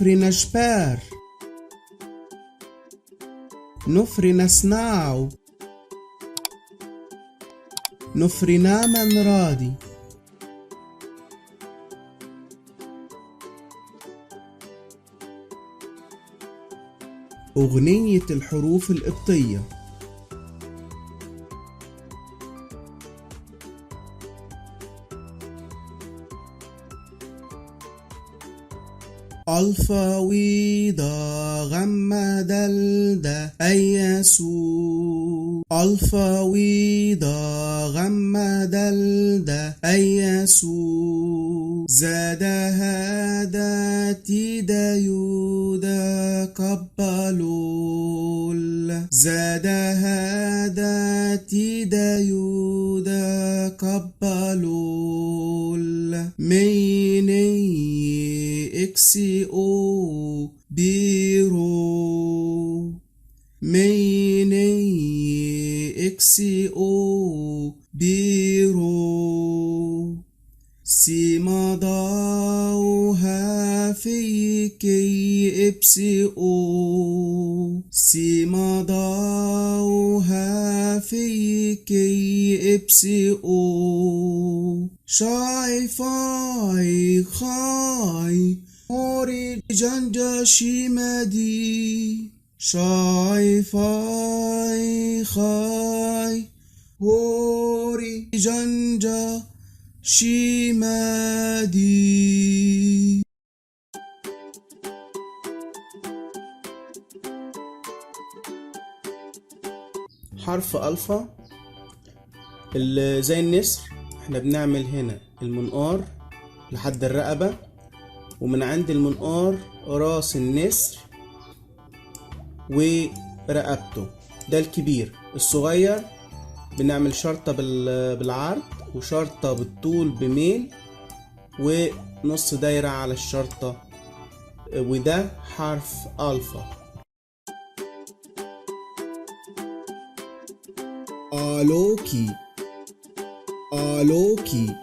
نفري نشبار نفري نسناو نفري نامن رادي أغنية الحروف القبطية. ألفا ويدا غما دلدا أيسو ألفا ويدا غما دلدا أيسو زاد هذا تيدا يودا قبلول زاد هذا تيدا يودا قبلول ميني اكسي او بيرو ميني اكسي او بيرو سيما ضاوها فيكي ابسي او سيما ضاوها فيكي ابسي او شايفاي خاي هوري جنجا شيمادي شايفاي خاي هوري جنجا شيمادي. حرف ألفا زي النسر احنا بنعمل هنا المنقار لحد الرقبة، ومن عند المنقار راس النسر ورقبته، ده الكبير. الصغير بنعمل شرطة بالعرض وشرطة بالطول بميل ونص دايرة على الشرطة، وده حرف ألفا. آلوكي آلوكي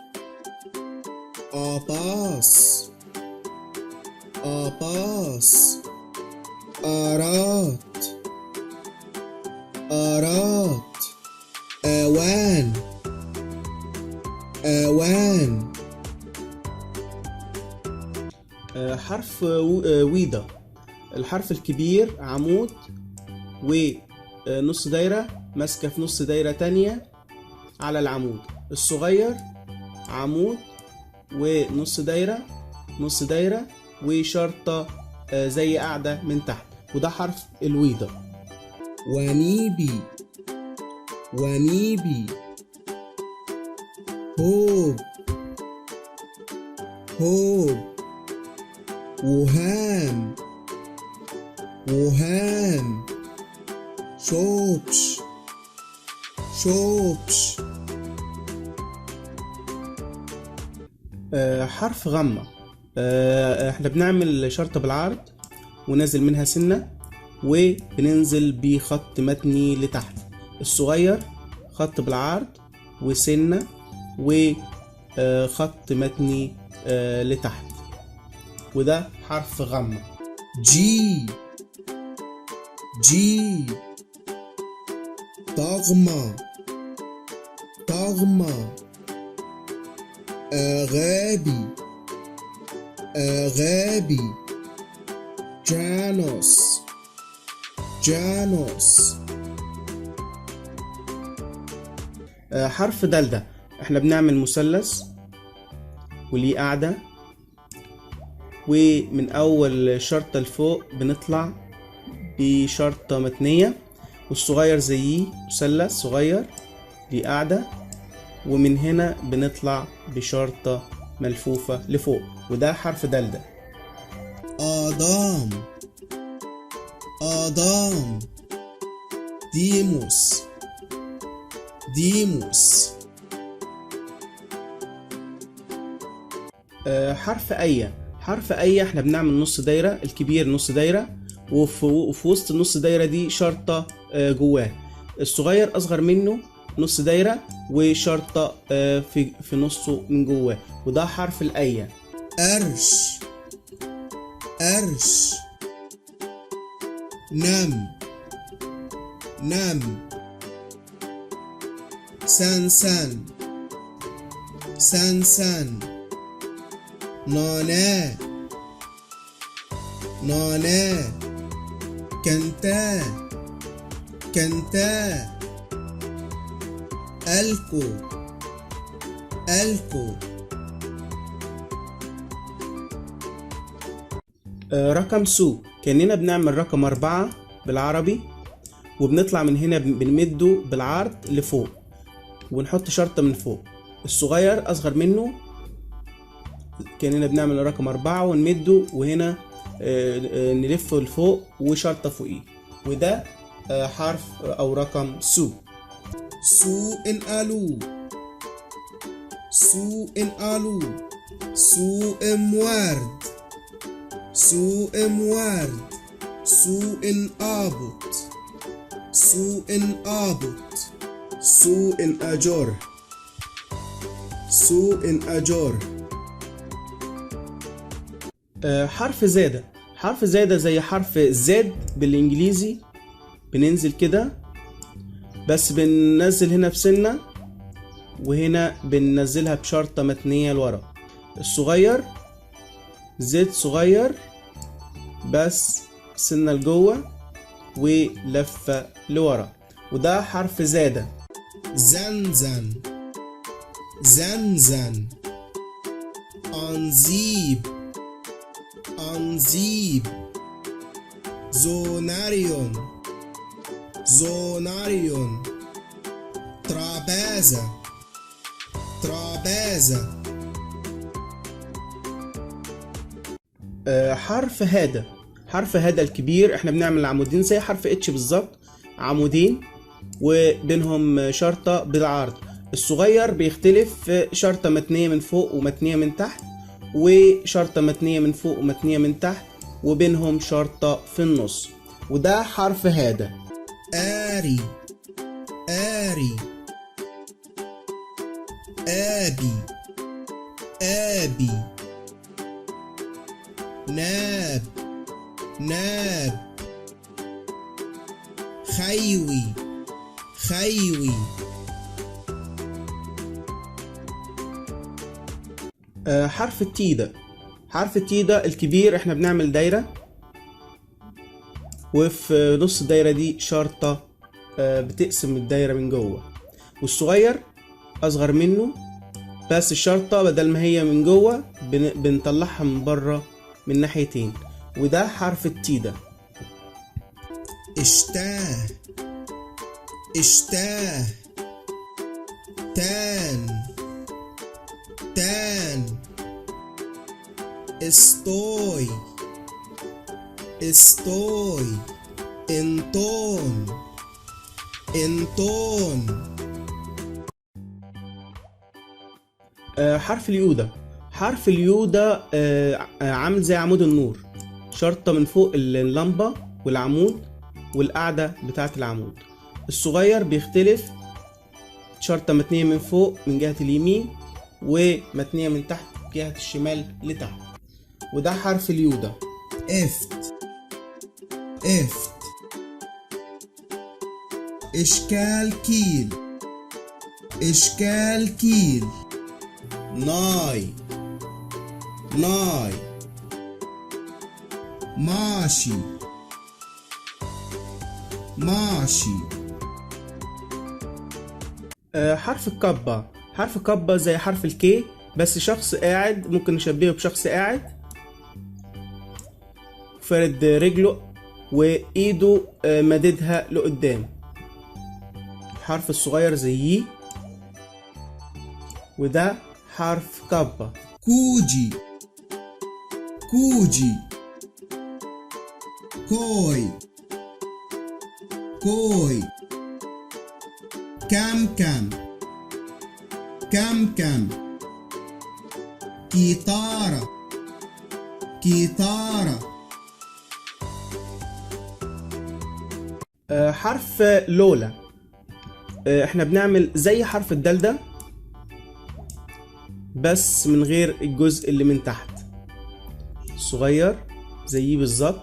آباس آباس آرات آرات آوان آوان. حرف ويدا، الحرف الكبير عمود ونص دايرة ماسكة في نص دايرة تانية على العمود. الصغير عمود ونص دايرة نص دايرة وشرطة زي قاعدة من تحت، وده حرف الويدا. ونيبي ونيبي هوب هوب وهام وهام شوبش شوبش. حرف غمة، احنا بنعمل شرطة بالعرض ونازل منها سنة وبننزل بخط متني لتحت. الصغير خط بالعرض وسنة وخط متني لتحت، وده حرف غمة. جي جي طغمة طغمة أغابي أغابي جانوس جانوس. حرف دلدة، احنا بنعمل مثلث وليه قاعدة، ومن أول شرطة لفوق بنطلع بشرطة متنية، والصغير زيه مثلث صغير ليه قاعدة، ومن هنا بنطلع بشرطة ملفوفة لفوق، وده حرف دلدة. آدام آدام ديموس ديموس. حرف أيا، حرف أيا احنا بنعمل نص دايرة، الكبير نص دايرة وفي وسط النص دايرة دي شرطة جواه. الصغير أصغر منه نص دايرة وشرطة في نصه من جواه، وده حرف الأيا. قرش قرش. نم نم. سنسن سنسن. نانا نانا. كنتا كنتا. ألكو ألكو. رقم سو، كأننا بنعمل رقم 4 بالعربي، وبنطلع من هنا بنمده بالعرض لفوق ونحط شرطة من فوق. الصغير أصغر منه، كأننا بنعمل رقم 4 ونمده، وهنا نلفه لفوق وشرطة فوقيه، وده حرف أو رقم سو. سو إن ألو. سو إن ألو. سو إم وارد. سو إم وارد. سو إن آبوت. سو إن آبوت. سو إن أجور. سو إن أجور. حرف زادة. حرف زادة زي حرف زد بالإنجليزي، بننزل كده، بس بننزل هنا بسنة، وهنا بننزلها بشرطة متنية لورا. الصغير زد صغير، بس سنة لجوه ولفة لورا، وده حرف زادة. زنزن زنزن. أنزيب أنزيب. زوناريون زوناريون. ترابازة ترابازة. حرف هذا. حرف هذا الكبير احنا بنعمل عمودين زي حرف اتش بالظبط، عمودين وبينهم شرطة بالعرض. الصغير بيختلف، شرطة متنية من فوق ومتنية من تحت، وشرطة متنية من فوق ومتنية من تحت، وبينهم شرطة في النص، وده حرف هذا. آري آري. آبي آبي. ناب ناب. خيوي خيوي. حرف التيدة. حرف التيدة الكبير احنا بنعمل دايرة، وفي نص الدايرة دي شرطة بتقسم الدايرة من جوه، والصغير أصغر منه، بس الشرطة بدل ما هي من جوه بنطلعها من بره من ناحيتين، وده حرف التيدة. اشتاه اشتاه. تان تان. استوي استوي. انطون انطون. حرف اليودة. حرف اليودة عامل زي عمود النور، شرطة من فوق اللمبة والعمود والقاعدة بتاعة العمود. الصغير بيختلف، شرطة متنية من فوق من جهة اليمين، ومتنية من تحت جهة الشمال لتحت، وده حرف اليودة. افت افت. اشكال كيل اشكال كيل. ناي ناي. ماشي ماشي. حرف الكبة. حرف الكبة زي حرف الكي، بس شخص قاعد، ممكن نشبهه بشخص قاعد فرد رجله وايده مددها لقدام. حرف الصغير زيه، وده حرف كبة. كوجي كوجي. كوي كوي. كم كم كم كم. كيتارة كيتارة. حرف لولا. احنا بنعمل زي حرف الدال بس من غير الجزء اللي من تحت. صغير زيه بالظبط،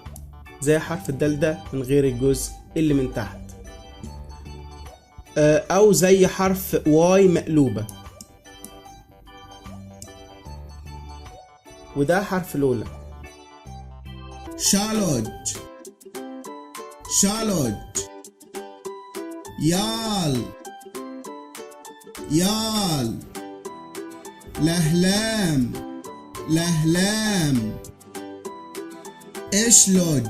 زي حرف الدال ده من غير الجزء اللي من تحت، او زي حرف واي مقلوبة، وده حرف لولا. شالوج، شالوج، يال، يال، لهلام، لهلام، اشلوج،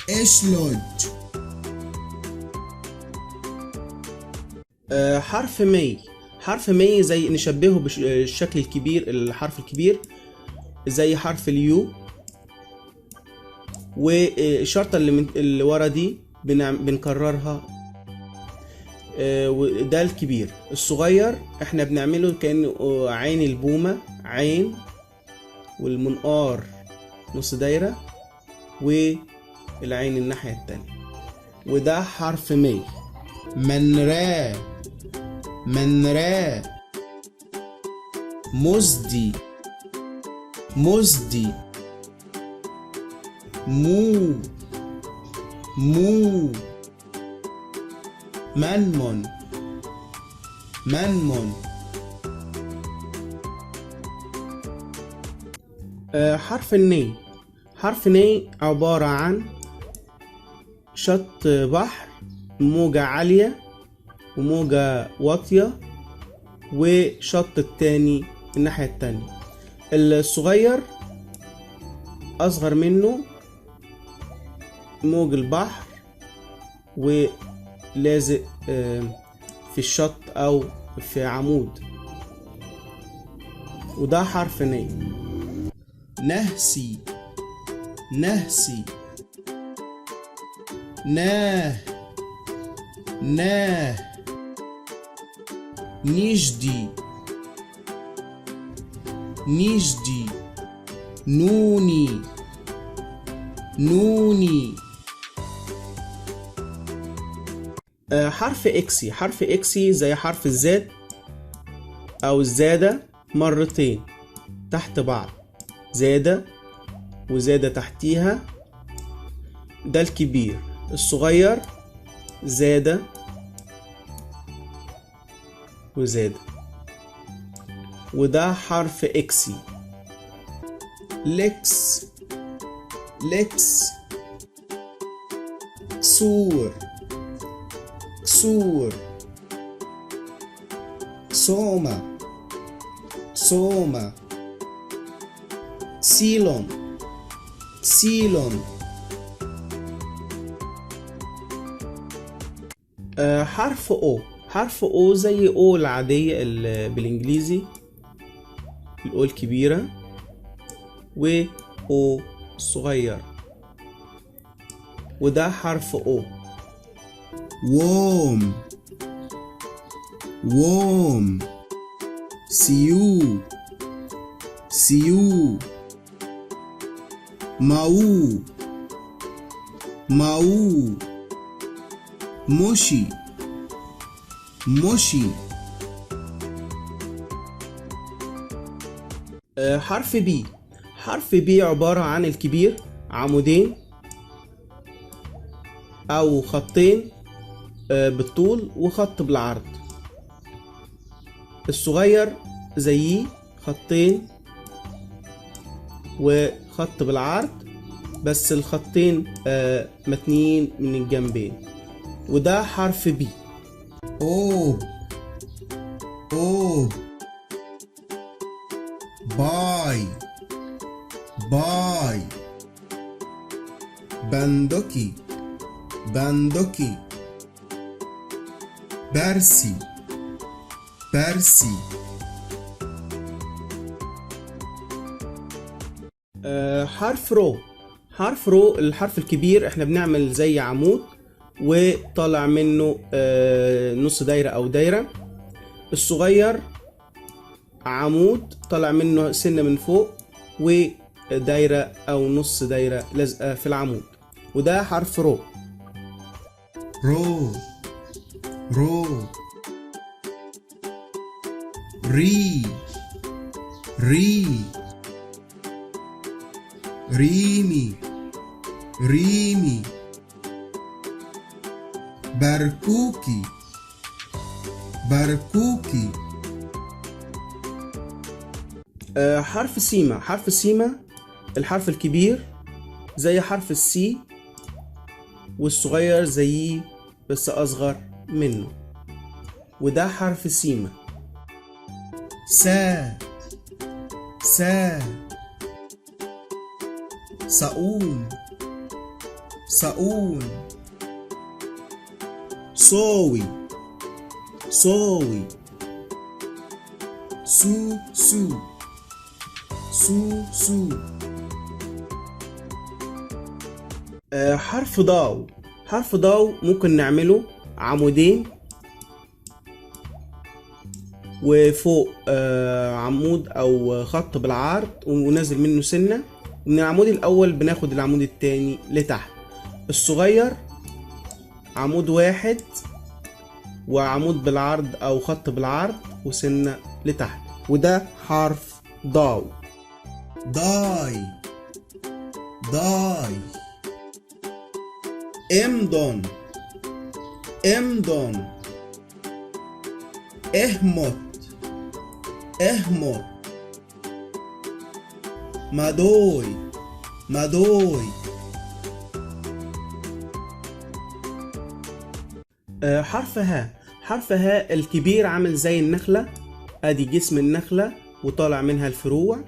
اشلوج. حرف مي، حرف مي زي نشبهه بالشكل الكبير، الحرف الكبير زي حرف اليو، والشرطة اللي ورا دي بنكررها، وده الكبير. الصغير احنا بنعمله كأنه عين البومة، عين والمنقار نص دايرة والعين الناحية التانية، وده حرف مي. منرا، منرا، مزدي، مزدي، مو، مو، منمن، منمن. حرف الني، حرف ني عبارة عن شط بحر، موجة عالية وموجة واطية، وشط التاني الناحية التانية. الصغير أصغر منه موج البحر ولازق في الشط أو في عمود، وده حرف ني. نهسي، نهسي، ناه، ناه، نجدي، نجدي، نوني، نوني. حرف اكسي، حرف اكسي زي حرف الزاد او الزادة مرتين تحت بعض، زادة وزادة تحتيها، ده الكبير. الصغير زادة وزادة، وده حرف اكسي. لكس، لكس، كسور، كسور، كسومة، كسومة، كسيلون، كسيلون. حرف او، حرف او زي او العادية بالانجليزي، الاو الكبيرة و او الصغير، وده حرف او. ووم، ووم، سيو، سيو، ماو، ماو، موشي، موشي. حرف بي، حرف بي عبارة عن الكبير عمودين أو خطين بالطول وخط بالعرض. الصغير زيه خطين وخط بالعرض، بس الخطين متنين من الجنبين، وده حرف بي. او، او، باي، باي، بندقي، بندقي، برسي، برسي. حرف رو، حرف رو الحرف الكبير احنا بنعمل زي عمود وطالع منه نص دايرة او دايرة. الصغير عمود طالع منه سنة من فوق ودايرة او نص دايرة لازقة في العمود، وده حرف رو. رو، رو، ري، ري، ريمي ريمي بركوكي بركوكي حرف سيما. حرف سيما الحرف الكبير زي حرف السي، والصغير زيه بس أصغر منه، وده حرف سيما. سا سا صؤون صؤون صوي صوي سو سو سو سو حرف ضاو. حرف ضاو ممكن نعمله عمودين وفوق عمود او خط بالعرض ونازل منه سنة، ومن العمود الاول بناخد العمود التاني لتحت. الصغير عمود واحد وعمود بالعرض او خط بالعرض وسنة لتحت، وده حرف ضاو. داي داي امضن امضن اهمت اهمت مدوي مدوي حرف ها. حرف ها الكبير عامل زي النخلة، ادي جسم النخلة وطالع منها الفروع،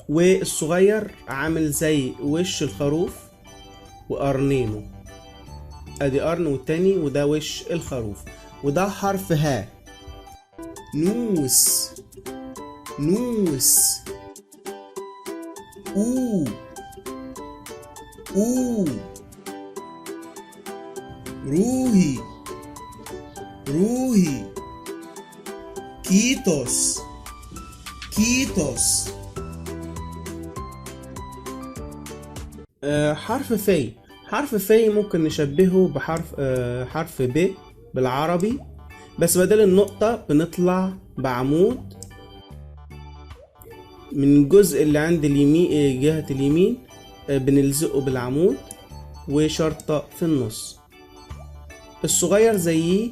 والصغير عامل زي وش الخروف وقرنينه، ادي قرن والتاني وده وش الخروف، وده حرف ها. نوس نوس او او روحي روحي كيتوس كيتوس حرف في. حرف في ممكن نشبهه بحرف حرف ب بالعربي، بس بدل النقطة بنطلع بعمود من الجزء اللي عند اليمين جهة اليمين، بنلزقه بالعمود وشرطة في النص. الصغير زيه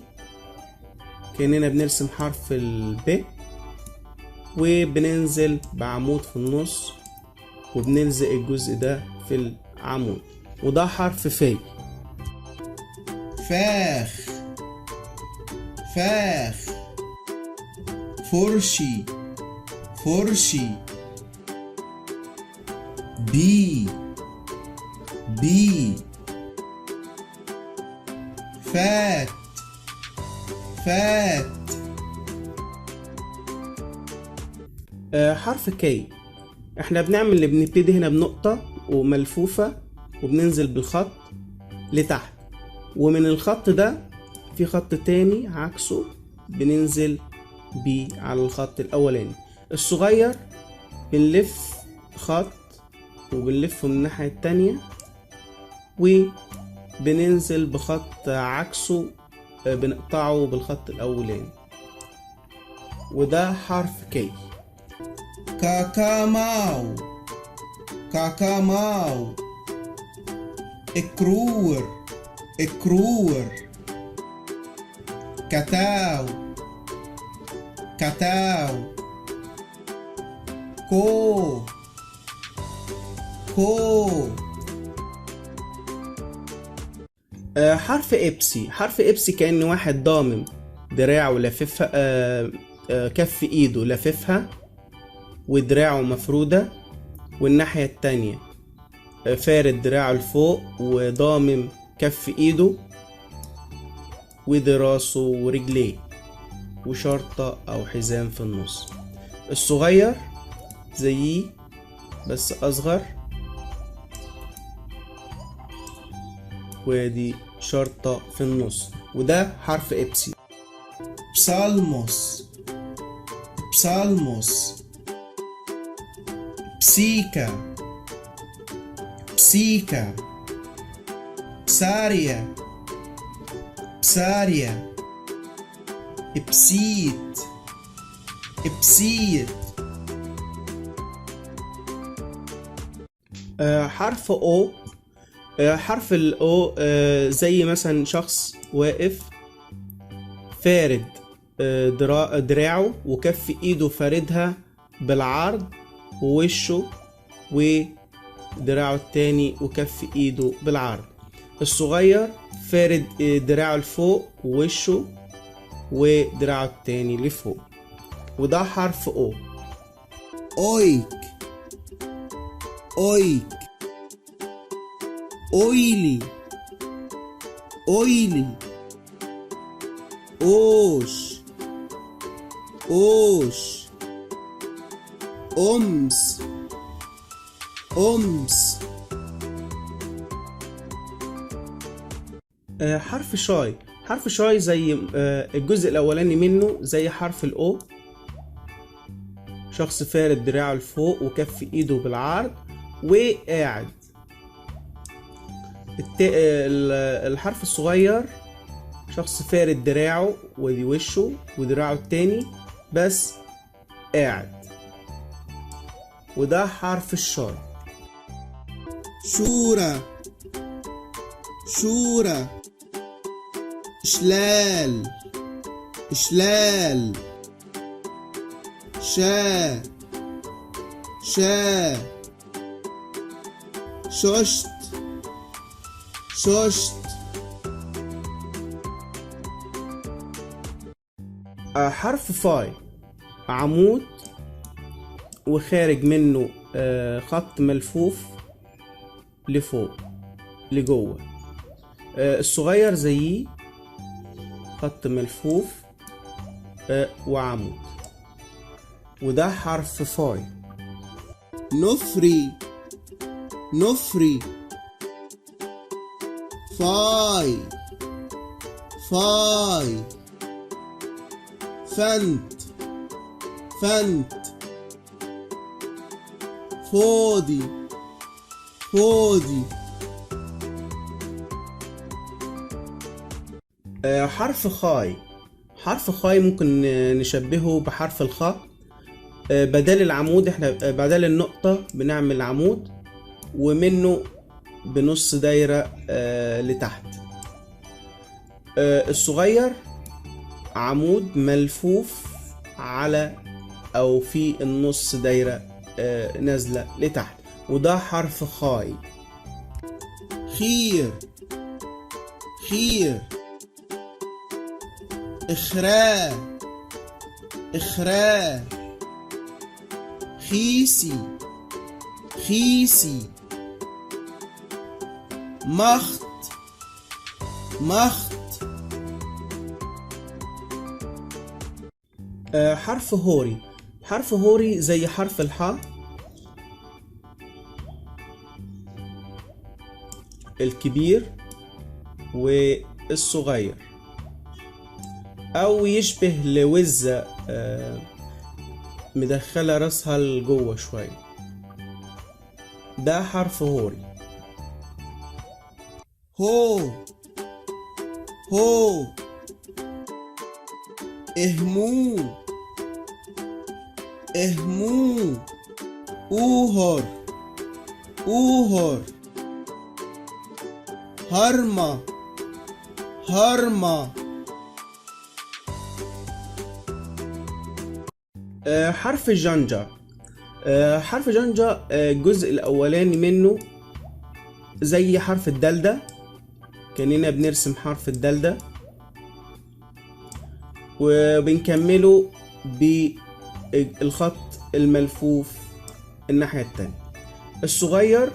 كأننا بنرسم حرف الب، وبننزل بعمود في النص وبنلزق الجزء ده في العمود، وده حرف في. فاخ فاخ فرشي فرشي بي بي فات فات حرف كي. احنا بنعمل اللي بنبتدي هنا بنقطة وملفوفة وبننزل بالخط لتحت، ومن الخط ده في خط تاني عكسه بننزل بيه على الخط الاولاني. الصغير بنلف خط وبنلفه من الناحية التانية وبننزل بخط عكسه بنقطعه بالخط الاولاني، وده حرف كي. كاكاماو كاكاماو اكرور اكرور كتاو كتاو كو كو حرف إبسي. حرف إبسي كأن واحد ضامم دراعه لففها، كف إيده لففها ودراعه مفرودة، والناحية التانية فارد دراعه لفوق وضامم كف إيده ودراسه ورجليه، وشرطة أو حزام في النص. الصغير زيه بس أصغر، ودي شرطة في النص، وده حرف إبسي. بسالموس بسالموس بسيكا بسيكا بساريا بساريا إبسيت إبسيت حرف او. حرف الاو زي مثلا شخص واقف فارد دراعه وكف ايده فاردها بالعرض، ووشه ودراعه التاني وكف ايده بالعرض. الصغير فارد دراعه لفوق ووشه ودراعه التاني لفوق، وده حرف او. اويك اويك اويلي اويلي اوش اوش امس امس. حرف شاي. حرف شاي زي الجزء الاولاني منه زي حرف الاو، شخص فارد دراعه لفوق وكف ايده بالعرض وقاعد. الحرف الصغير شخص فارد دراعه ودي وشه ودراعه التاني بس قاعد، وده حرف الشاي. شورى شورى شلال شلال شا شا ششت ششت. حرف فاي. عمود وخارج منه خط ملفوف لفوق لجوه. الصغير زيه خط ملفوف وعمود، وده حرف فاي. نفري نفري فاي فاي فنت فنت فودي فودي. حرف خاي. حرف خاي ممكن نشبهه بحرف الخاء. بدل العمود احنا بدل النقطة بنعمل عمود ومنه بنص دايرة لتحت. الصغير عمود ملفوف على او في النص دايرة نازلة لتحت، وده حرف خاي. خير خير إخراء إخراء خيسي خيسي مخت مخت. حرف هوري. حرف هوري زي حرف الحاء، الكبير والصغير، او يشبه لوزة مدخلة راسها لجوه شوية، ده حرف هوري. هو هو اهمو اهمو اوهر اوهر هرمة هرمة. حرف جنجة. حرف جنجة الجزء الأولاني منه زي حرف الدالدة، كأننا بنرسم حرف الدالدة وبنكمله بالخط الملفوف الناحية التانية. الصغير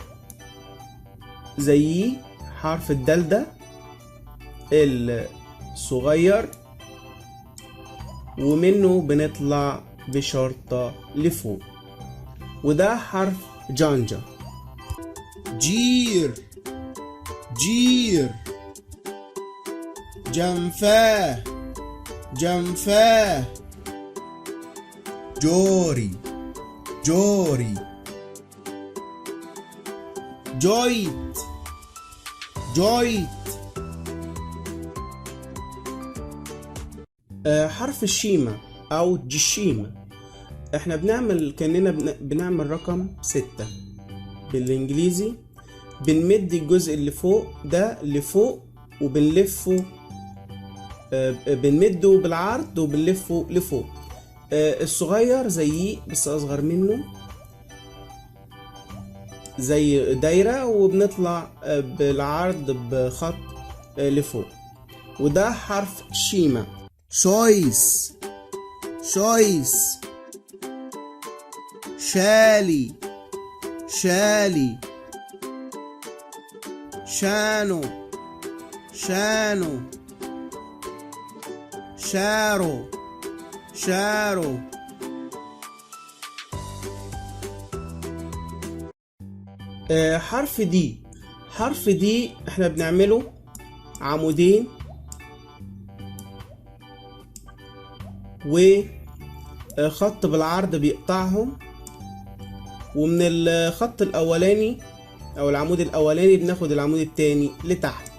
زيه حرف الدالدة الصغير ومنه بنطلع بشرطة لفوق، وده حرف جانجا. جير جير جنفاه جنفاه جوري جوري جويت جويت. حرف الشيمة أو جشيمة. احنا بنعمل كأننا بنعمل رقم 6 بالانجليزي، بنمد الجزء اللي فوق ده لفوق وبنلفه، بنمده بالعرض وبنلفه لفوق. الصغير زيه بس اصغر منه، زي دايرة وبنطلع بالعرض بخط لفوق، وده حرف شيمة. شويس شويس، شالي شالي، شانو شانو، شارو شارو. حرف دي، حرف دي احنا بنعمله عمودين وخط بالعرض بيقطعهم، ومن الخط الاولاني او العمود الاولاني بناخد العمود التاني لتحت.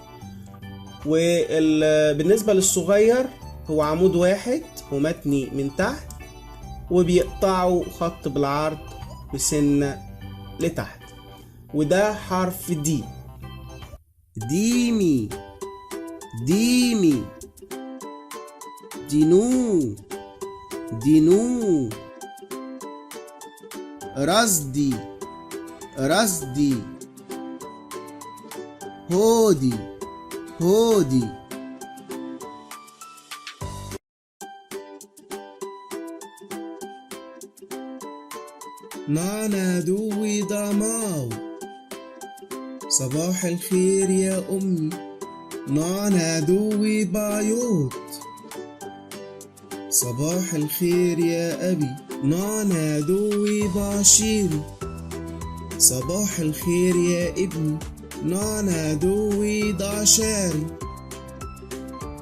وبالنسبة للصغير هو عمود واحد ومتني من تحت وبيقطعوا خط بالعرض بسنة لتحت، وده حرف دي. ديمي ديمي، دينو دينو، رصدي رصدي، هودي هودي. نانا دوي ضماو، صباح الخير يا أمي. نانا دوي بايوت، صباح الخير يا أبي. نانا دوي باشيري، صباح الخير يا ابني. نانا دوي داشاري،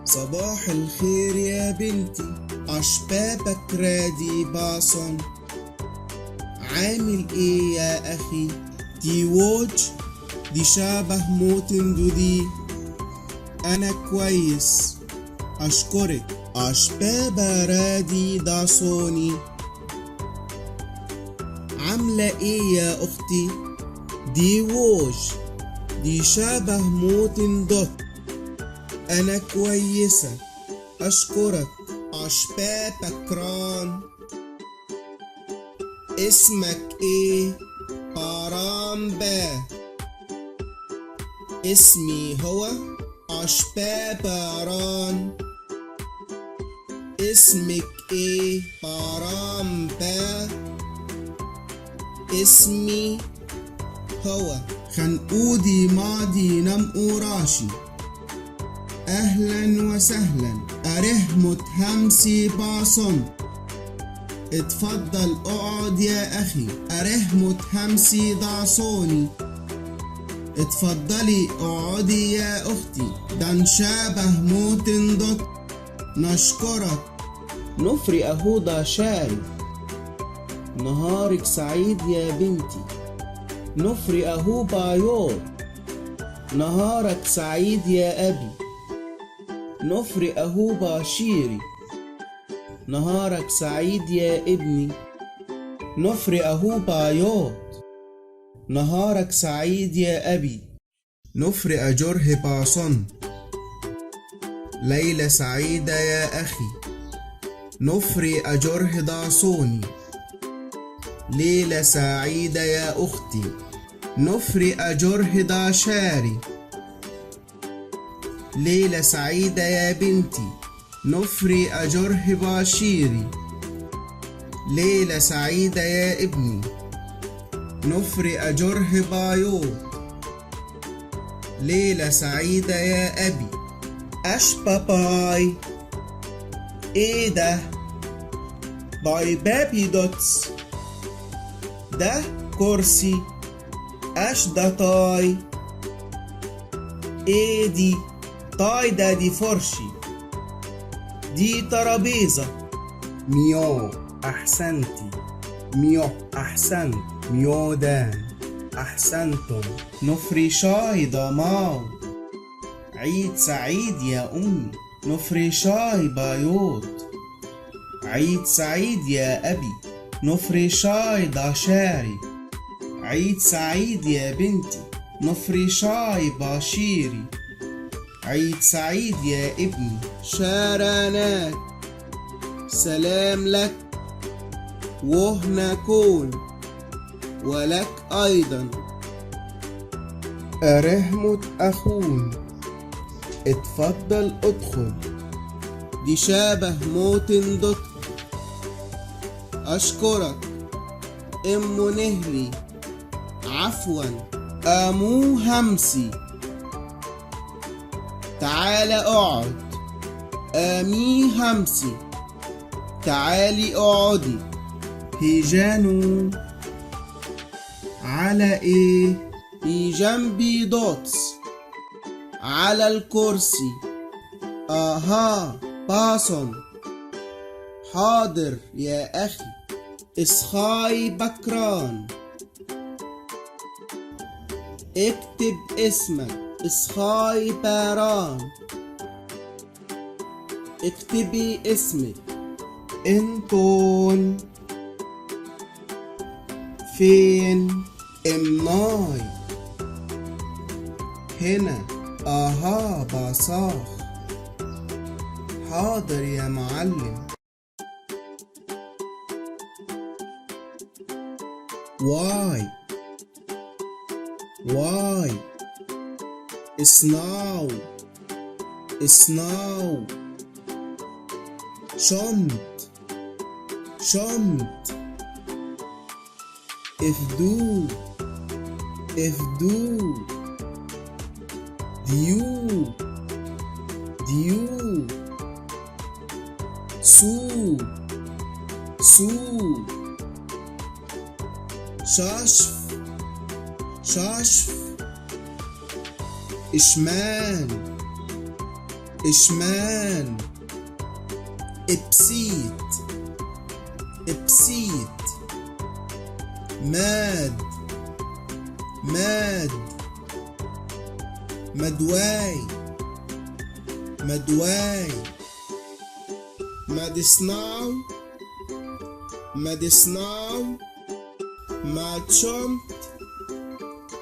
صباح الخير يا بنتي. أشبابك رادي باصن، عامل ايه يا أخي؟ دي ووج، دي شابه موتن دودي. أنا كويس أشكرك. أشبابة رادي داسوني، عاملة ايه يا أختي؟ دي ووج، دي شابه موتن دوت. أنا كويسة أشكرك. أشبابك ران، اسمك ايه؟ بارامبا. اسمي هو أشباباران. اسمك ايه؟ بارامبا. اسمي هو خنقودي ماضي نم أوراشي. أهلا وسهلا. أرهمت همسي باصن، اتفضل اقعد يا أخي. أرهمت همسي دعصوني، اتفضلي اقعدي يا أختي. دان شابه موتن دوت، نشكرك. نفري أهودا شاري، نهارك سعيد يا بنتي. نفري أهو بايور، نهارك سعيد يا أبي. نفري أهو باشيري، نهارك سعيد يا ابني. نفري أهو بايوت، نهارك سعيد يا أبي. نفري أجره باصن، ليلة سعيدة يا أخي. نفري أجره داصوني، ليلة سعيدة يا أختي. نفري أجره داشاري، ليلة سعيدة يا بنتي. نفري أجره باشيري، ليلة سعيدة يا ابني. نفري أجره بايوت، ليلة سعيدة يا أبي. أشباباي، إيه ده؟ باي بابي دوتس، ده كرسي. أش ده طاي، إيه دي؟ طاي ده دي فرشي، دي ترابيزة. ميو، أحسنتي. ميو، أحسنت. ميودان. أحسنتم. نفري شاي ضماو، عيد سعيد يا أمي. نفري شاي بايوت، عيد سعيد يا أبي. نفري شاي داشاري، عيد سعيد يا بنتي، مفرشاي بشيري. عيد سعيد يا ابني، شارناك، سلام لك، ولنكون ولك أيضا. أرحمة أخون، اتفضل ادخل. دي شابه موت ضد. أشكرك أم نهلي، عفوا أمو همسي. تعال اقعد أمي همسي، تعالي اقعدي. هيجانو على ايه؟ في جنبي دوتس على الكرسي. اها باسون. حاضر يا اخي. اصحاي بكران. اكتب اسمك. اصحاي باران. اكتبي اسمك. انتون فين؟ امناي هنا. اها باصاخ. حاضر يا معلم. واي واي اسناو اسناو. شمت شمت. افدو افدو. ديو ديو. سو سو. ششف ششف. اشمان اشمان. ابسيت ابسيت. ماد ماد. مدواي مدواي. مادسناو مادسناو. ماتشمت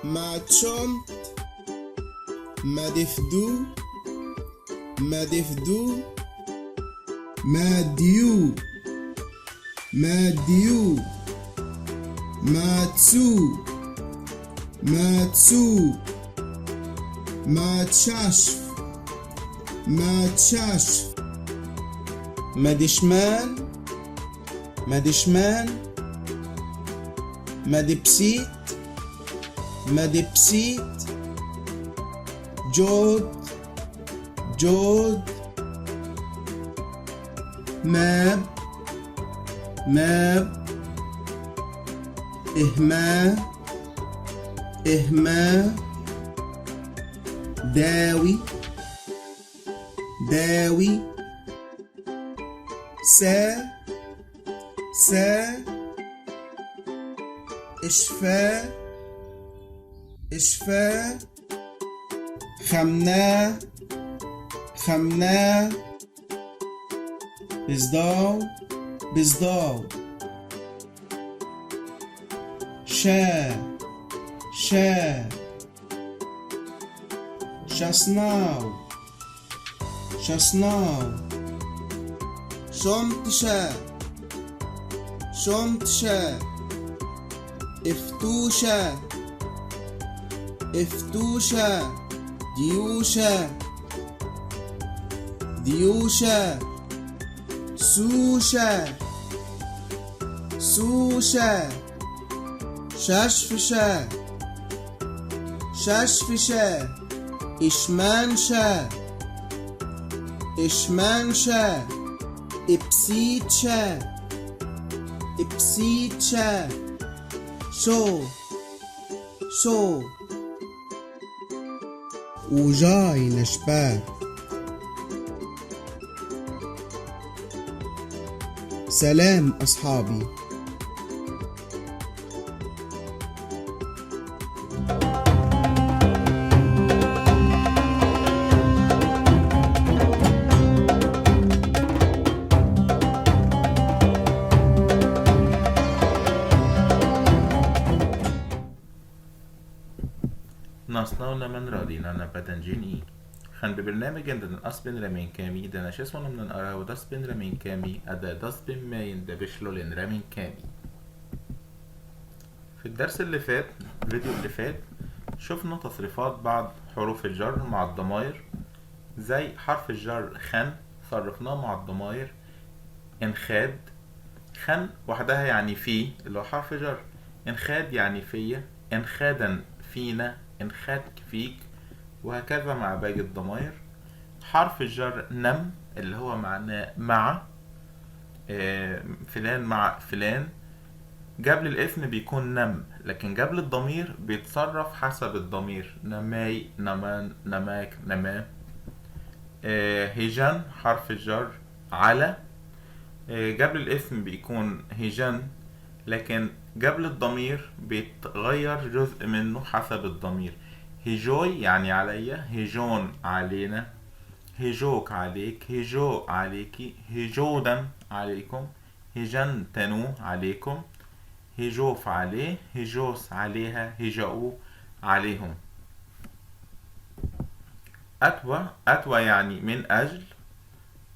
ماتشمت. مادفدو مادفدو. ماديو ماديو. ماتسو ماتسو. ماتشاشف ماتشاشف. مادشمان مادشمان. مادبسيت مادبسيت. جود جود. ماب ماب. إهماء إهماء. داوي داوي. سا سا. إشفاء إشفاء. خمنا خمنا. بزداو بزداو. شا شا. شاسناو شاسناو. شمت شا شمت شا. افتوشا افتوشا. ديوشا ديوشا. سوشا سوشا. ششفشا ششفشا. إشمانشا إشمانشا. إبسيتشا إبسيتشا. شو شو. وجاي نشبار. سلام أصحابي. نصنعنا من رادينا نبتنجين خن ببرنامج عندنا أصبن رمين كامي دنا شسونا من أراه ودصبن رمين كامي أدا دصبن ما يندبشلو لن رمين كامي. في الدرس اللي فات الفيديو اللي فات شفنا تصريفات بعض حروف الجر مع الضمائر، زي حرف الجر خن صرفناه مع الضمائر انخاد. خن وحدها يعني في اللي هو حرف جر، انخاد يعني فيا، انخادا فينا، انخاد فيك، وهكذا مع باقي الضمائر. حرف الجر نم اللي هو معناه مع، فلان مع فلان. قبل الاسم بيكون نم، لكن قبل الضمير بيتصرف حسب الضمير، نماي، نمان، نماك، نما. هيجان حرف الجر على، قبل الاسم بيكون هيجان، لكن قبل الضمير بيتغير جزء منه حسب الضمير. هيجوي يعني عليا، هيجون علينا، هيجوك عليك، هيجو عليكي، هيجودا عليكم، هيجن تنو عليكم، هيجوف عليه، هيجوس عليها، هيجاو عليهم. أتوى، أتوى يعني من أجل،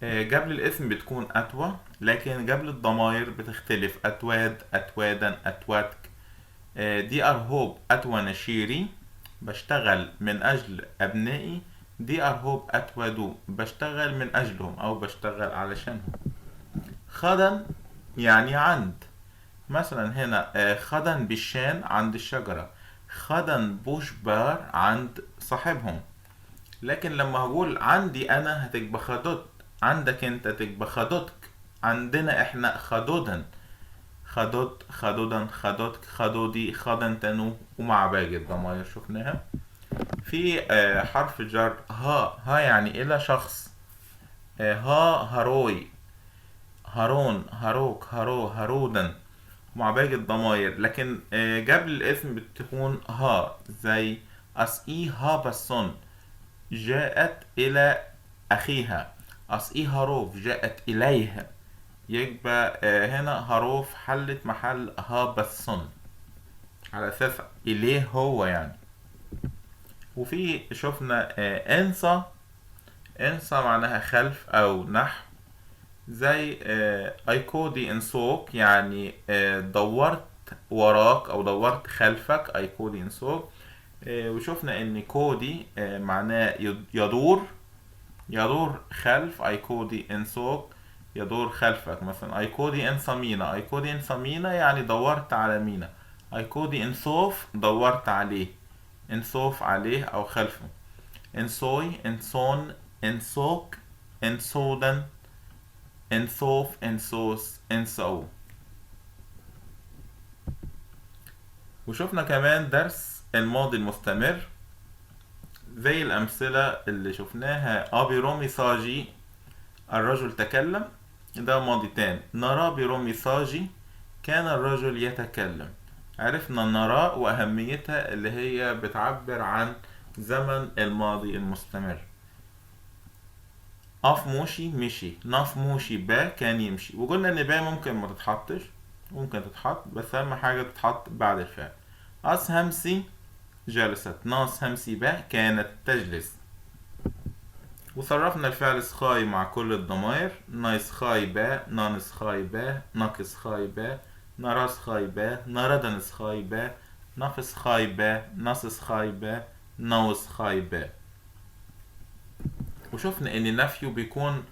قبل الاسم بتكون أتوى، لكن قبل الضمائر بتختلف، أتواد، أتوادا، أتواتك. دي أرهوب أتوى نشيري، بشتغل من أجل أبنائي. دي أرهوب أتودو، بشتغل من أجلهم أو بشتغل علشانهم. خدن يعني عند، مثلا هنا خدن بالشان عند الشجرة، خدن بوش بار عند صاحبهم. لكن لما هقول عندي أنا هتبقى خدود، عندك أنت تبقى خدودك، عندنا إحنا خدودا، خدود، خدودا، خدودك، خدودي، خدنتنو، ومع باقي الضمائر شفناها. في حرف جر ها يعني إلى شخص، هروي، هارون، هروك، هرودا، مع باقي الضمائر. لكن قبل الاسم بتكون زي أسئي بسون جاءت إلى أخيها، أسئي هروف جاءت إليها. يبقى هنا هروف حلت محل بسون على أساس إليه هو يعني. وفي شفنا انسى، انسى معناها خلف أو نحو، زي ايكودي انسوك يعني دورت وراك أو دورت خلفك، ايكودي انسوك. وشفنا ان كودي معناه يدور، يدور خلف، ايكودي انسوك يدور خلفك. مثلا ايكودي انسى مينا، ايكودي انسى مينا يعني دورت على مينا، ايكودي انسوف دورت عليه، انسوف عليه او خلفه. انسوي، انسون، انسوك، انسودن، انسوف، انسوس، انسو. وشفنا كمان درس الماضي المستمر، زي الأمثلة اللي شفناها. أبي رومي ساجي الرجل تكلم، ده ماضي تام. نرى برومي ساجي كان الرجل يتكلم. عرفنا نرى وأهميتها اللي هي بتعبر عن زمن الماضي المستمر. أف موشي مشي، ناف موشي با كان يمشي. وقلنا إن با ممكن ما تتحطش، ممكن تتحط، بس أهم حاجة تتحط بعد الفعل. أس همسي جلست، ناس همسي با كانت تجلس. وصرفنا الفعل سخاي مع كل الضمائر، نايس خاي با، نانس خاي با، ناقص خاي با، نراس خاي با، نردنس خاي با، نفس خاي با، نصص خاي با، نوس خاي با. وشفنا ان النفي بيكون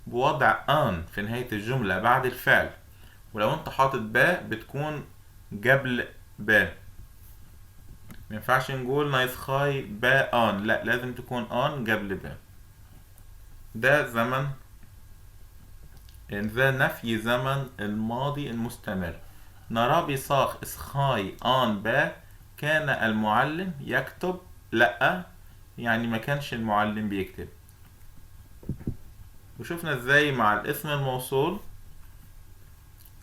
بوضع ان في نهاية الجملة بعد الفعل، ولو انت حاطط با بتكون قبل با. مينفعش نقول نايس خاي با ان، لا لازم تكون ان قبل با. ده زمن، ده نفي زمن الماضي المستمر. نرى بصاخ اسخاي ان با كان المعلم يكتب، لا يعني ما كانش المعلم بيكتب. وشفنا ازاي مع الاسم الموصول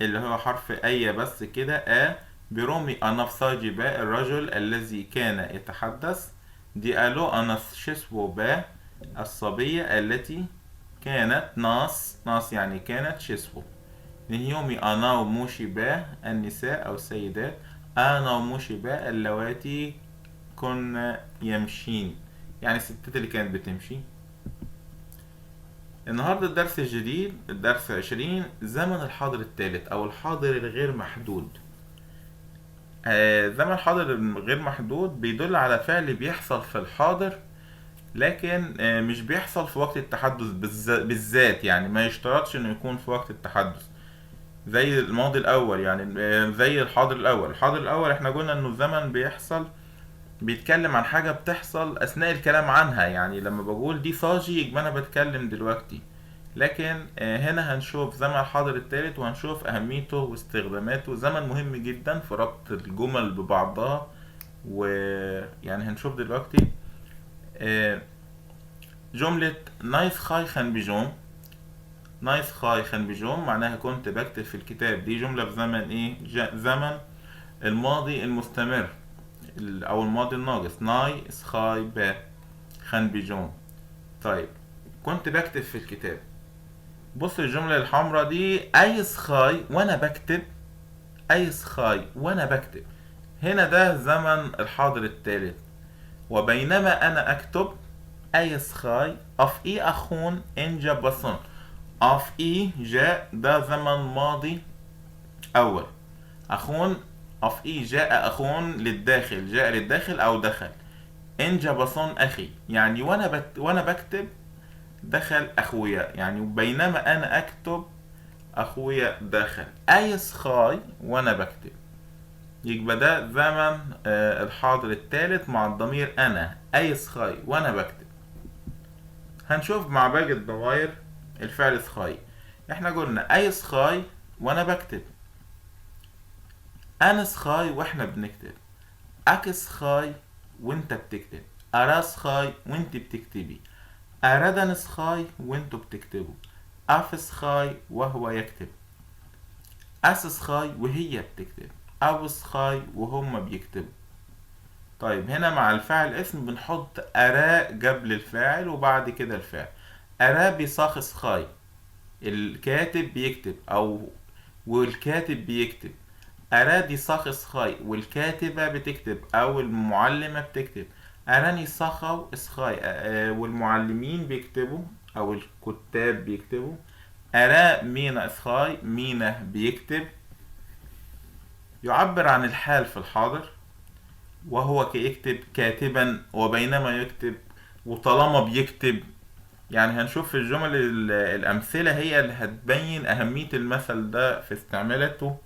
اللي هو حرف اي بس كده، برومي انفساجي با الرجل الذي كان يتحدث. دي الو انس شسو با الصبية التي كانت، ناس، ناس يعني كانت، شسو. نهيومي انا وموشي با النساء او السيدات، انا وموشي با اللواتي كنا يمشين، يعني الستات اللي كانت بتمشي. النهاردة الدرس الجديد، الدرس 20، زمن الحاضر الثالث أو الحاضر الغير محدود. زمن الحاضر الغير محدود بيدل على فعل بيحصل في الحاضر، لكن مش بيحصل في وقت التحدث بالذات، يعني ما يشترطش انه يكون في وقت التحدث زي الماضي الاول، يعني زي الحاضر الاول. الحاضر الاول احنا قلنا انه الزمن بيتكلم عن حاجة بتحصل اثناء الكلام عنها، يعني لما بقول دي صاجي يبقى انا بتكلم دلوقتي. لكن هنا هنشوف زمن الحاضر الثالث وهنشوف اهميته واستخداماته. زمن مهم جدا في ربط الجمل ببعضها، ويعني هنشوف دلوقتي جملة نايس خاي خان بيجوم. نايس خاي خان بيجوم معناها كنت بكتب في الكتاب. دي جملة في زمن ايه؟ زمن الماضي المستمر او الماضي الناقص. نايس خاي با خان بيجوم. طيب كنت بكتب في الكتاب. بص الجملة الحمراء دي، ايس خاي وانا بكتب. ايس خاي وانا بكتب. هنا ده زمن الحاضر الثالث. وبينما انا اكتب ايس خاي اف اي اخون انجا بصن. اف اي جاء، ده زمن ماضي اول. اخون اف اي جاء اخون للداخل، جاء للداخل او دخل. انجا بصن اخي، يعني وانا بكتب دخل اخويا، يعني بينما انا اكتب اخويا دخل. ايس خاي وانا بكتب، يبقى ده زمن الحاضر الثالث مع الضمير انا. ايس خاي وانا بكتب. هنشوف مع باقي الضمائر الفعل سخاي. احنا قلنا ايس خاي وانا بكتب، انس خاي واحنا بنكتب، اكس خاي وانت بتكتب، اراس خاي وانت بتكتبي، اردنس خاي وانتوا بتكتبوا، افس خاي وهو يكتب، اسس خاي وهي بتكتب، ابس خاي وهم بيكتبوا. طيب هنا مع الفاعل اسم بنحط اراء قبل الفاعل وبعد كده الفاعل. اراء بيصاخص خاي، الكاتب بيكتب والكاتب بيكتب. أرادي صاخص خاي والكاتبة بتكتب أو المعلمة بتكتب. أراني صاخو إسخاي والمعلمين بيكتبوا أو الكتاب بيكتبوا. أرا مينا إسخاي، مينا بيكتب. يعبر عن الحال في الحاضر، وهو كيكتب كاتبا وبينما يكتب وطالما بيكتب. يعني هنشوف في الجمل الأمثلة هي اللي هتبين أهمية المثل ده في استعمالاته،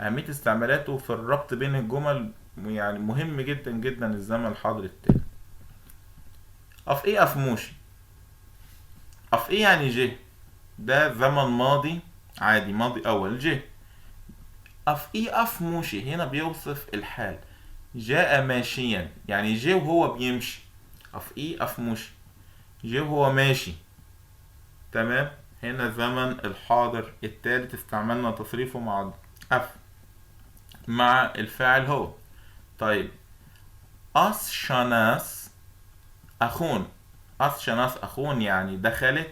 أهمية استعمالاته في الربط بين الجمل. يعني مهم جدا جدا الزمن الحاضر التالي. أف إيه أفموشي. أف إيه يعني جه، ده زمن ماضي عادي، ماضي أول جه. أف إيه أفموشي هنا بيوصف الحال. جاء ماشيا، يعني جه وهو بيمشي. أف إيه أفموشي، جه وهو ماشي. تمام. هنا زمن الحاضر الثالث استعملنا تصريفه مع أف مع الفاعل هو. طيب أس شاناس أخون. أس شاناس أخون يعني دخلت.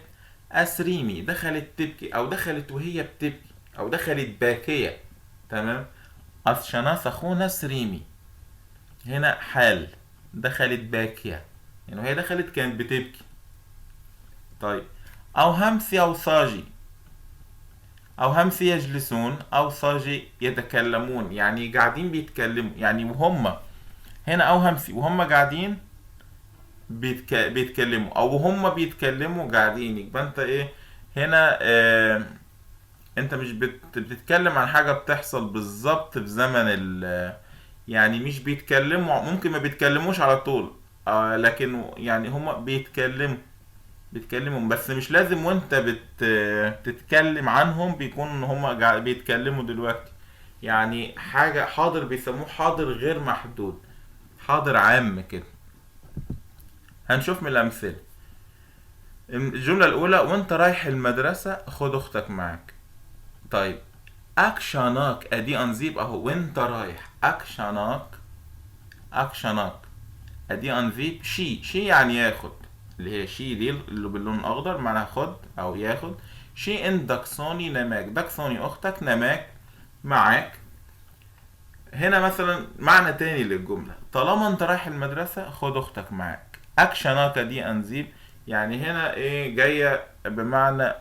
أسريمي دخلت تبكي أو دخلت وهي بتبكي أو دخلت باكية. تمام. أس شاناس أخون أسريمي، هنا حال دخلت باكية، يعني وهي دخلت كانت بتبكي. طيب أو همسي أو صاجي. أو همسي يجلسون أو صاجي يتكلمون، يعني قاعدين بيتكلموا، يعني وهم هنا أو همسي وهم قاعدين بيتكلموا أو هم بيتكلموا قاعدين. يبقى أنت إيه هنا؟ أنت مش بتتكلم عن حاجة بتحصل بالظبط في زمن يعني مش بيتكلموا، ممكن ما بيتكلموش على طول لكن يعني هم بيتكلموا بس مش لازم وانت بتتكلم عنهم بيكون هم بيتكلموا دلوقتي. يعني حاجة حاضر بيسموه حاضر غير محدود، حاضر عام كده. هنشوف من الأمثلة. الجملة الأولى، وانت رايح المدرسة خد أختك معك. طيب أكشاناك أدي أنزيب أهو، وانت رايح أكشاناك. أكشاناك أدي أنزيب شي يعني ياخد، اللي هي شي دي اللي باللون الأخضر معناها خد أو ياخد. شي إن داكسوني نماك، داكسوني أختك نماك معاك. هنا مثلا معنى تاني للجملة، طالما انت رايح المدرسة خد اختك معاك. اكشناكا دي انزيب، يعني هنا ايه جاية بمعنى،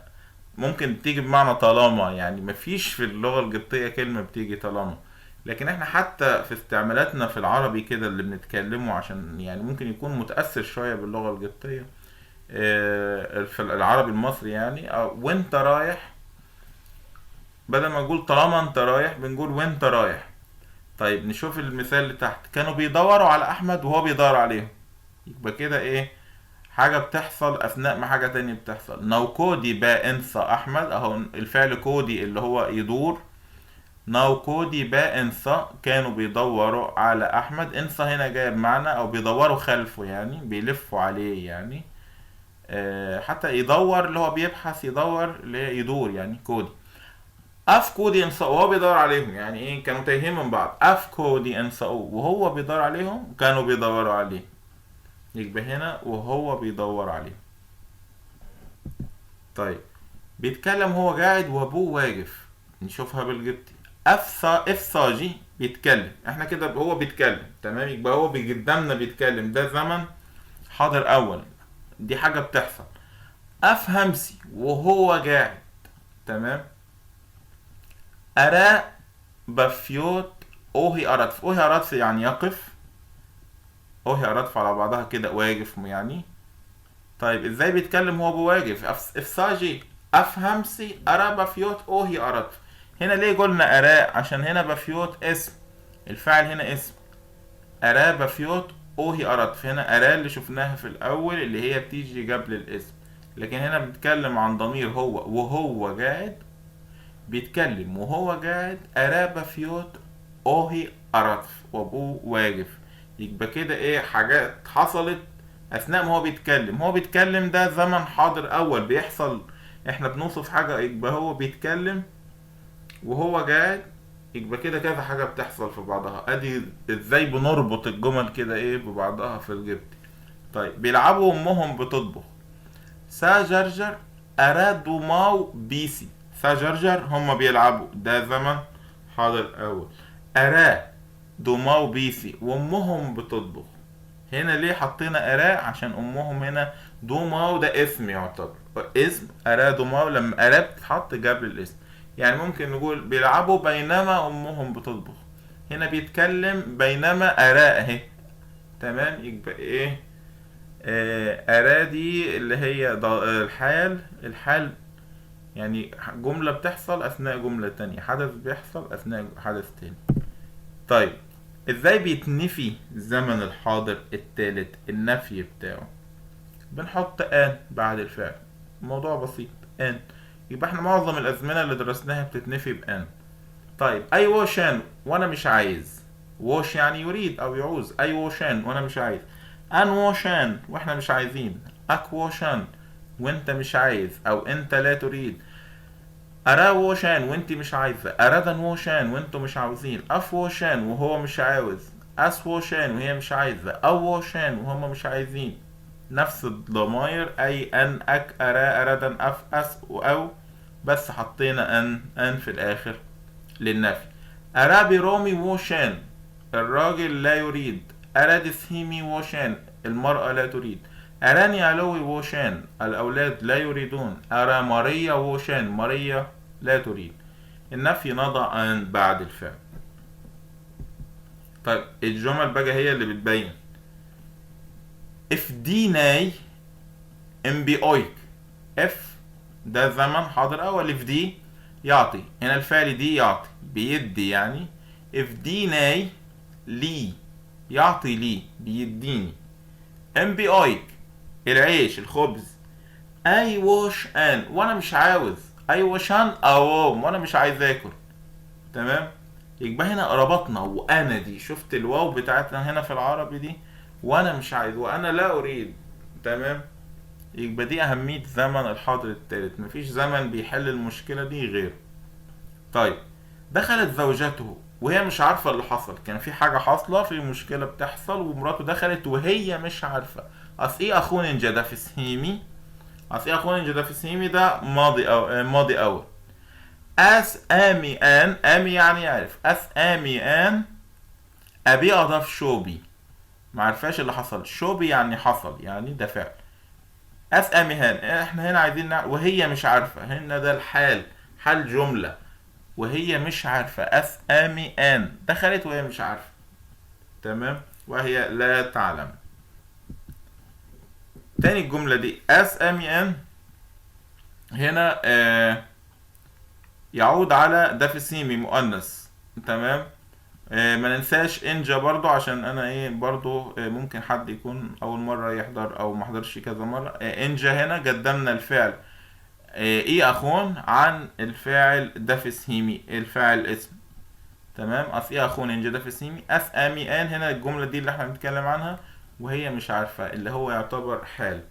ممكن تيجي بمعنى طالما، يعني مفيش في اللغة القبطية كلمة بتيجي طالما، لكن احنا حتى في استعمالاتنا في العربي كده اللي بنتكلمه، عشان يعني ممكن يكون متأثر شوية باللغة القبطية في العربي المصري يعني، وانت رايح، بدل ما نقول طالما انت رايح بنقول وانت رايح. طيب نشوف المثال اللي تحت، كانوا بيدوروا على احمد وهو بيدور عليهم. يبقى كده ايه، حاجة بتحصل اثناء ما حاجة تانية بتحصل. ناو كودي با انسى احمد، اهو الفعل كودي اللي هو يدور. ناو كودي با انسى، كانوا بيدوروا على احمد. انسى هنا جاي بمعنى او بيدوروا خلفه، يعني بيلفوا عليه يعني. حتى يدور اللي هو بيبحث، يدور اللي هي يدور يعني كودي. اف كودي انسى وهو بيدور عليهم، يعني ايه كانوا تايهين من بعض. اف كودي انسى وهو بيدور عليهم، كانوا بيدوروا عليه. يبقى هنا وهو بيدور عليه. طيب بيتكلم هو قاعد وابوه واقف، نشوفها بالقبطي. افصاجي بيتكلم، احنا كده هو بيتكلم تمام، يبقى هو قدامنا بيتكلم، ده زمن حاضر اول، دي حاجة بتحصل. افهمسي وهو قاعد تمام. ارى بفيوت اوهي ارادف، اوهي ارادف يعني يقف، اوهي ارادف على بعضها كده واقف يعني. طيب ازاي بيتكلم هو بواقف؟ افساجي افهمسي ارى بفيوت اوهي ارادف. هنا ليه قلنا ارى؟ عشان هنا بفيوت اسم، الفعل هنا اسم. ارى بفيوت اوهي ارادف، هنا ارى اللي شفناها في الاول اللي هي بتيجي قبل الاسم، لكن هنا بنتكلم عن ضمير هو، وهو قاعد بيتكلم وهو قاعد. ارى بفيوت اوهي ارادف، وابوه واقف. يبقى كده ايه، حاجات حصلت اثناء ما هو بيتكلم. هو بيتكلم ده زمن حاضر اول بيحصل، احنا بنوصف حاجة يبقى هو بيتكلم وهو قاعد، يبقى كده كذا حاجة بتحصل في بعضها. ادي ازاي بنربط الجمل كده ايه ببعضها في الجبت. طيب بيلعبوا امهم بتطبخ. سا جرجر ارادوا ماو بيسي، سا جرجر هما بيلعبوا، ده زمن حاضر اول. ارا دوماو بيسي وامهم بتطبخ. هنا ليه حطينا ارا؟ عشان امهم هنا دوماو ده اسم يعتبر اسم. ارا دوماو لما ارا بتتحط قبل الاسم، يعني ممكن نقول بيلعبوا بينما امهم بتطبخ. هنا بيتكلم بينما ارا اهي تمام. يبقى ايه، ارا دي اللي هي الحال يعني جملة بتحصل اثناء جملة تانية، حدث بيحصل اثناء حدث تاني. طيب ازاي بيتنفي الزمن الحاضر التالت؟ النفي بتاعه بنحط ان بعد الفعل، الموضوع بسيط. ان، يبقى احنا معظم الازمنة اللي درسناها بتتنفي بان. طيب اي وشان وانا مش عايز، وش يعني يريد او يعوز، اي وشان وانا مش عايز. ان وشان واحنا مش عايزين. اك وشان وانت مش عايز او انت لا تريد. ارا وشان وانت مش عايزة. ارادن وشان وانتوا مش عاوزين. اف وشان وهو مش عاوز. اس وشان وهي مش عايزة. او وشان وهم مش عايزين. نفس الضمائر، اي ان اك ارا ارادن اف اس او، بس حطينا ان في الاخر للنفي. ارابي رومي وشان الراجل لا يريد. ارادس هيمي وشان المرأة لا تريد. اراني علوي وشان الاولاد لا يريدون. ارى ماريا وشان ماريا لا تريد. النفي نضع ان بعد الفعل. طيب الجمل بقى هي اللي بتبين. اف ديناي ام بي اويك. اف ده زمن حاضر اول، اف دي يعطي، هنا الفعل دي يعطي بيدي يعني. اف ديناي لي يعطي لي بيديني. ام بي اويك العيش الخبز. اي وش ان وانا مش عاوز. اي وشان اوام وانا مش عايز اكل تمام. يبقى هنا ربطنا وانا دي، شفت الواو بتاعتنا هنا في العربي دي، وانا مش عايز وانا لا اريد تمام. يبقى دي اهمية زمن الحاضر الثالث، مفيش زمن بيحل المشكلة دي غير. طيب دخلت زوجته وهي مش عارفة اللي حصل، كان في حاجة حاصلة، في مشكلة بتحصل ومراته دخلت وهي مش عارفة. اصل اخون انجدا في سهيمي، اصل اخون انجدا في سهيمي ده ماضي او ماضي اول. اس امي ان، امي يعني يعرف. اس امي ان ابي اضاف شوبي، معرفاش اللي حصل. شوبي يعني حصل، يعني ده فعل. اسأمهان، احنا هنا عايزين وهي مش عارفة، هنا ده الحال، حال جملة وهي مش عارفة. اسأمئان دخلت وهي مش عارفة، تمام، وهي لا تعلم. تاني الجملة دي اسأمئان هنا يعود على دافسيمي مؤنث، تمام. ما ننساش انجا برضو، عشان انا برضو ممكن حد يكون اول مرة يحضر او ما حضرش كذا مرة. انجا هنا قدمنا الفعل اخون عن الفاعل دافسيمي، الفاعل اسم، تمام. اخون انجا دافسيمي. اميان هنا الجملة دي اللي احنا بنتكلم عنها وهي مش عارفة، اللي هو يعتبر حال،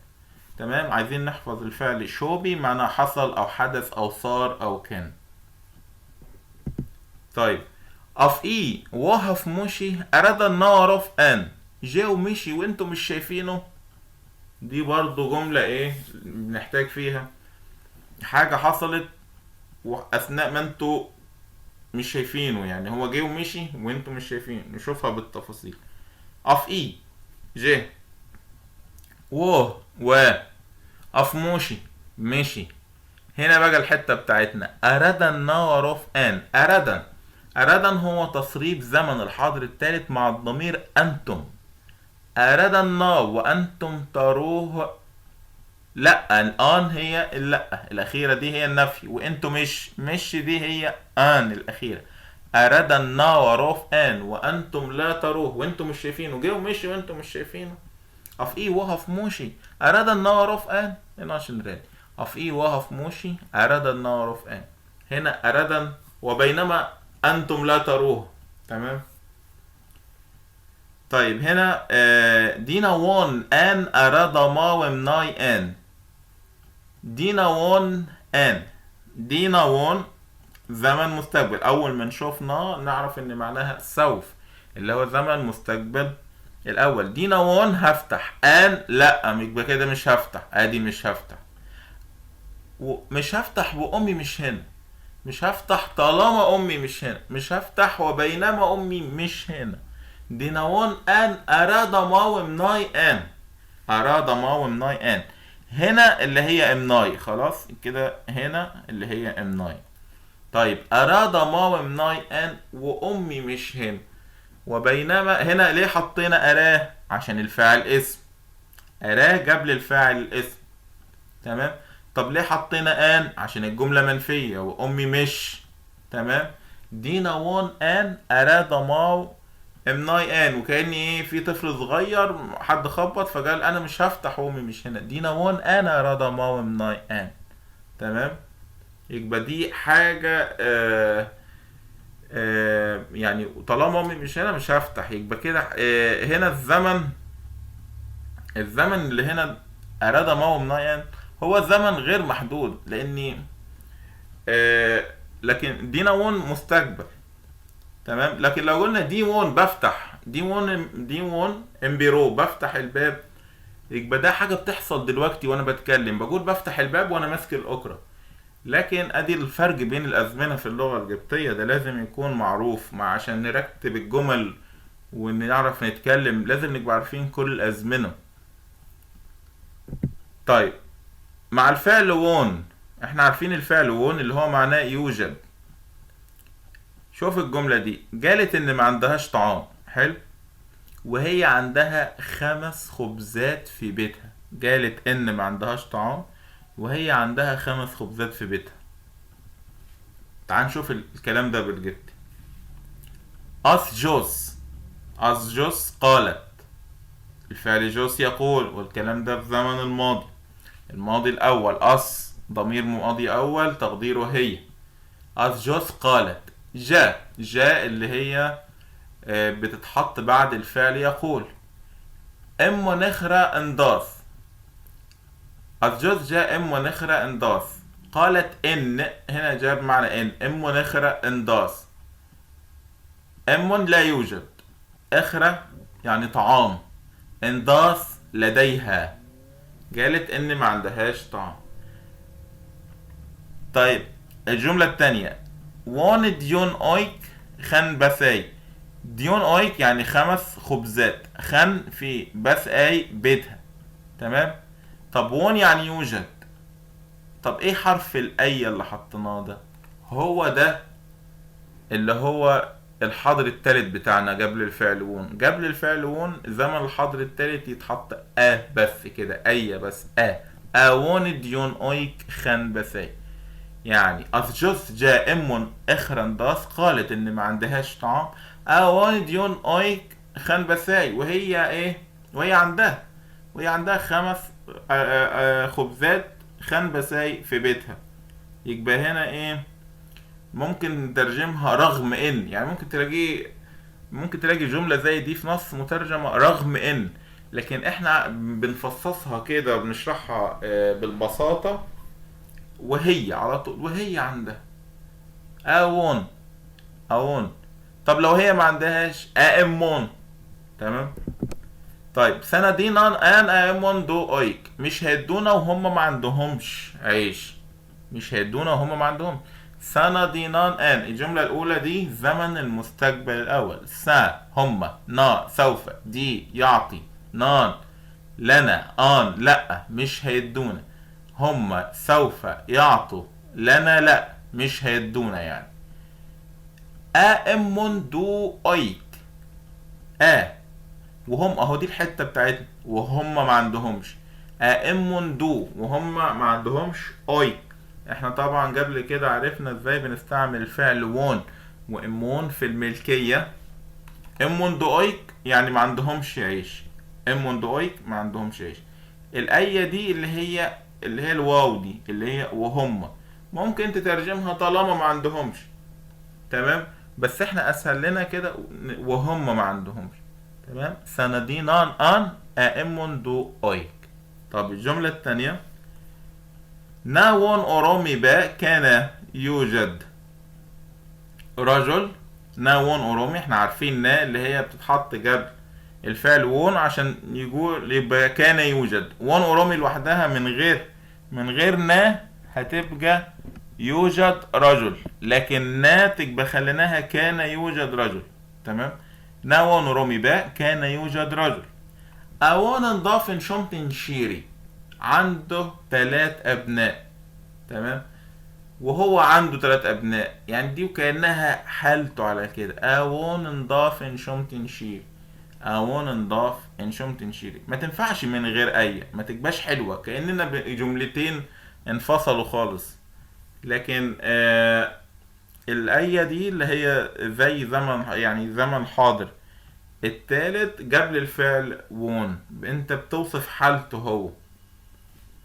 تمام. عايزين نحفظ الفعل شوبي، معناه حصل او حدث او صار او كان. طيب وهف مشي أراد نعرف أن جه ومشي وانتم مش شايفينه. دي برضو جملة بنحتاج فيها حاجة حصلت وأثناء ما انتوا مش شايفينه، يعني هو جه ومشي وانتم مش شايفينه. نشوفها بالتفاصيل. جه و مشي. هنا بقى الحتة بتاعتنا أراد نعرف أن. أراد هو تصريف زمن الحاضر الثالث مع الضمير أنتم. أراد وأنتم تروه. لا، الآن هي لا الأخيرة دي هي النفي، وأنتم مش دي هي آن الأخيرة. أراد نعرف أن وأنتم لا تروه، وأنتم مش شايفينه. جه ومشي وأنتم مش شايفينه. وهف موشي أراد نعرف أن وهف موشي أراد نعرف أن. هنا أراد وبينما أنتم لا تروه، تمام. طيب هنا دينا وون أن أراد ما ومناي أن. دينا وون زمن مستقبل. أول ما شوفنا نعرف إن معناها سوف، اللي هو زمن مستقبل الأول. دينا وون هفتح. أن لا، يبقى كده مش هفتح. أدي مش هفتح، ومش هفتح وأمي مش هنا. مش هفتح طالما أمي مش هنا. مش هفتح وبينما أمي مش هنا. ديناون أن أراد ما ومناي أن. هنا اللي هي امناي، خلاص كده هنا اللي هي امناي. طيب أراد ما ومناي أن وأمي مش هنا. وبينما هنا ليه حطينا أراه؟ عشان الفاعل اسم. أراه قبل الفاعل الاسم، تمام. طب ليه حطينا أن؟ عشان الجملة منفية وأمي مش، تمام. دينا وون أن أراد ماو امناي أن. وكأني في طفل صغير حد خبط فقال أنا مش هفتح وأمي مش هنا. دينا وون أن أراد ماو امناي أن، تمام. يبقى دي حاجة يعني طالما أمي مش هنا مش هفتح. يبقى كده هنا الزمن اللي هنا أراد ماو امناي أن هو زمن غير محدود، لاني لكن دينا وون مستقبل، تمام. لكن لو قلنا دي وون بفتح، دي وون امبيرو بفتح الباب، يبقى ده حاجه بتحصل دلوقتي وانا بتكلم، بقول بفتح الباب وانا ماسك الاكره. لكن ادي الفرق بين الازمنه في اللغه القبطيه، ده لازم يكون معروف. عشان نرتب الجمل ونعرف نتكلم لازم نبقى عارفين كل الازمنه. طيب مع الفعل وون، احنا عارفين الفعل وون اللي هو معناه يوجد. شوف الجملة دي، قالت ان ما عندهاش طعام، حلو، وهي عندها 5 خبزات في بيتها. قالت ان ما عندهاش طعام وهي عندها 5 خبزات في بيتها. تعال نشوف الكلام ده بالجبتي. جوس قالت. الفعل جوس يقول، والكلام ده في زمن الماضي الأول. ضمير ماضي أول تقديره هي. جوس قالت. جاء اللي هي بتتحط بعد الفعل يقول. نخرة انداث. جوس جاء نخرة انداث. قالت إن، هنا جاب معنى إن. نخرة انداث. لا يوجد. اخرة يعني طعام. انداث لديها. قالت إن ما عندهاش طعام. طيب الجملة الثانية، وانت يون اويك خن بثاي. ديون اويك يعني 5 خبزات، خن في بس اي بيتها. تمام. طب وون يعني يوجد. طب ايه حرف الاي اللي حطيناه ده؟ هو ده اللي هو الحاضر التالت بتاعنا قبل الفعل وون. قبل الفعل وون زمن الحاضر التالت يتحط بس كده، اي بس وون ديون اويك خن بساي. يعني أثجوس جاء إخرن داس قالت إن ما عندهاش طعام. وون ديون أويك خن بساي، وهي إيه؟ وهي عندها 5 خبزات خن بساي في بيتها. يبقى هنا إيه؟ ممكن نترجمها رغم إن، يعني ممكن تلاقي جملة زي دي في نص مترجمة رغم إن، لكن إحنا بنفصصها كده وبنشرحها بالبساطة، وهي على طول، وهي عندها اوون. طب لو هي ما عندهاش امون. تمام. طيب سنة دينان امون دو اويك، مش هيدونا وهم ما عندهمش عيش. مش هيدونا وهم ما عندهم. سنة دينان الجملة الأولى دي زمن المستقبل الأول. هم، سوف، دي يعطي، نان لنا، لا مش هيدونا. هم سوف يعطوا لنا، لا مش هيدونا يعني. امون دو اويك وهم اهو دي الحته بتاعتنا، وهم ما عندهمش. امون دو وهم ما عندهمش اويك. احنا طبعا قبل كده عرفنا ازاي بنستعمل الفعل وون وامون في الملكيه. امون دو اويك يعني ما عندهمش عيش. امون دو اويك ما عندهمش عيش. الايه دي اللي هي الواو دي اللي هي وهم، ممكن تترجمها طالما ما عندهمش. تمام. بس احنا اسهل لنا كده وهم ما عندهمش. تمام. سندينان امون دو اويك. طب الجملة الثانية، ناون اورومي با كان يوجد رجل. ناون اورومي احنا عارفين اللي هي بتتحط قبل الفعل وون عشان يبقى كان يوجد. وون اورومي لوحدها من غير هتبقى يوجد رجل، لكن تبقى خليناها كان يوجد رجل. تمام. وون اورومي با كان يوجد رجل. اوون نضاف شمتن شيري، عنده 3 ابناء. تمام. وهو عنده 3 ابناء، يعني دي وكأنها حالته على كده. اوون نضاف شمتن شيري، اوون نضاف شمتن شيري. ما تنفعش من غير ما تبقاش حلوة، كأننا جملتين انفصلوا خالص. لكن الآية دي اللي هي زي زمن، يعني زمن حاضر التالت قبل الفعل وون، انت بتوصف حالته هو.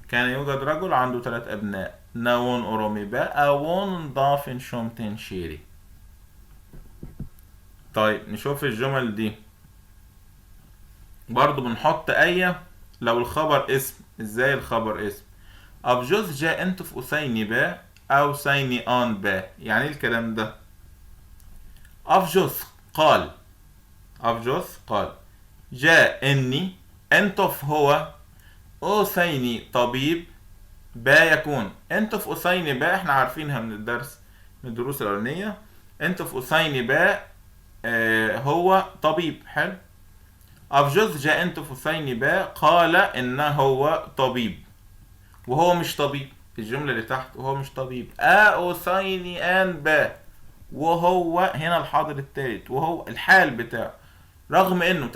كان يوجد رجل عنده 3 أبناء. ناون أورومي با أوون ضافن شومتين شيري. طيب نشوف الجمل دي. برضو بنحط آية لو الخبر اسم. ازاي الخبر اسم؟ أبجوز جاء انت في أسيني با أو سيني آن با. يعني الكلام ده أبجوز قال، جاء إني، انتف هو، أسيني طبيب، با يكون. انتف أسيني با احنا عارفينها من الدروس الأولانية. انتف أسيني با هو طبيب. حلو. أبجوز جاء انتف أسيني با قال إنه هو طبيب وهو مش طبيب. الجملة اللي تحت وهو مش طبيب. أسيني آن با، وهو هنا الحاضر الثالث وهو الحال بتاعه. رغم انه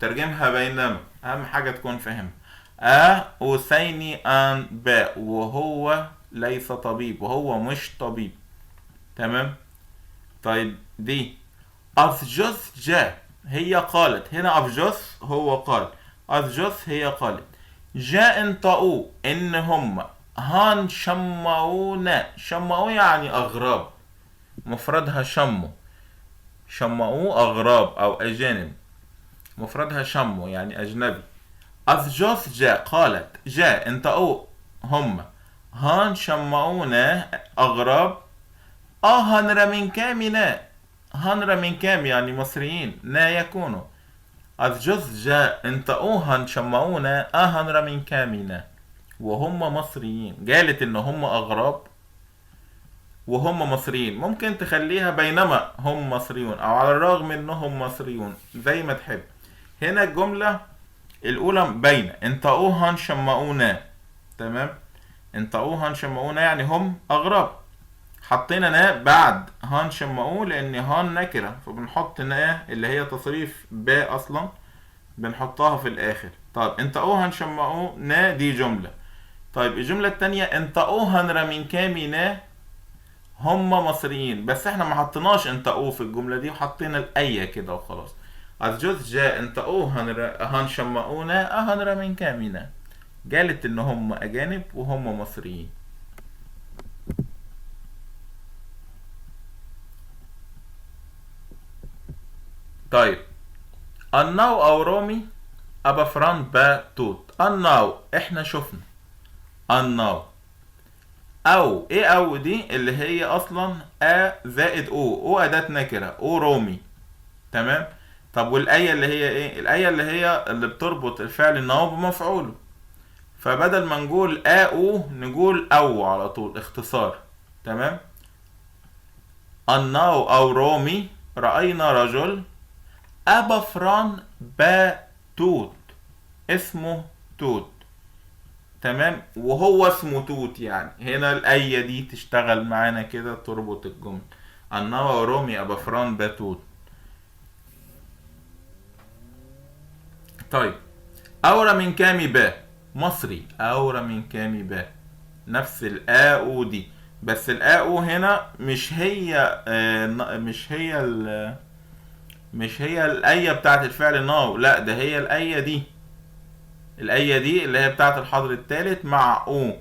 ترجمها بينما، اهم حاجة تكون فاهم. أسيني آن با، وهو ليس طبيب، وهو مش طبيب. تمام. طيب دي أفجوس جاء، هي قالت. هنا أفجوس هو قال، أفجوس هي قالت. جاء انطقوا ان هم هان شمعوا يعني أغراب، مفردها شمعوا أغراب أو أجانب، مفردها شموا يعني أجنبي. أفجوس جاء قالت، جاء انطقوا هم هان شمعونا أغراب. هنرى من كامنا، هنرى من كام يعني مصريين، نا يكونوا. أفجوس جاء انطقوهن شمعونا هنرى من كامنا، وهم مصريين. قالت إن هم أغراب وهم مصريين. ممكن تخليها بينما هم مصريون او على الرغم انهم مصريون، زي ما تحب. هنا الجملة الاولى بين انطقوها شمعونا، تمام. انطقوها شمعونا يعني هم اغراب. حطينا نا بعد هان شمعوه لان هان نكرة، فبنحط نا اللي هي تصريف باء اصلا بنحطها في الاخر. طيب انطقوها شمعوه نا دي جملة. طيب الجملة التانية انطقوها رمين كامينا هم مصريين، بس احنا ما حطيناش انطقوه في الجملة دي وحطينا الأية كده وخلاص. الجزء جاء انطقوه هن شمعونا اهن رمين كامينا، قالت ان هم اجانب وهم مصريين. طيب الناو او رومي ابا فران با توت. الناو احنا شفنا الناو، او ايه او دي اللي هي اصلا ا زائد او اداة نكرة او رومي، تمام. طب والايه اللي هي ايه؟ الايه اللي هي اللي بتربط الفعل الناو بمفعوله، فبدل ما نقول او نقول او على طول اختصار، تمام. الناو او رومي رأينا رجل ابا فران با توت، اسمه توت، تمام. وهو اسمه توت، يعني هنا الآية دي تشتغل معانا كده تربط الجملة. النوى رومي أبا فران باتوت. طيب أورا من كامي با مصري، أورا من كامي با نفس الآو دي، بس الآو هنا مش هي مش هي الآية بتاعت الفعل ناو، لا ده هي الآية دي. الآية دي اللي هي بتاعت الحضر الثالث مع او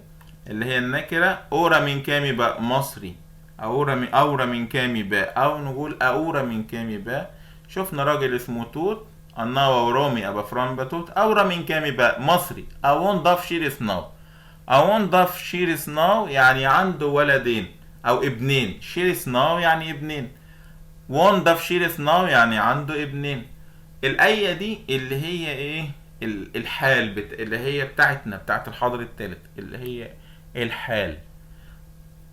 اللي هي النكرة. أورا من كامي باء مصري، أورا من كامي باء، أو نقول أورا من كامي باء. شفنا راجل اسمه توت الناو ورومي أبا فران باتوت أورا من كامي باء مصري. أون ضاف شيرس ناو، أون ضاف شيرس ناو يعني عنده ولدين أو ابنين. شيرس ناو يعني ابنين، وون ضاف شيرس ناو يعني عنده ابنين. الآية دي اللي هي ايه؟ الحال اللي هي بتاعتنا بتاعت الحاضر الثالث اللي هي الحال.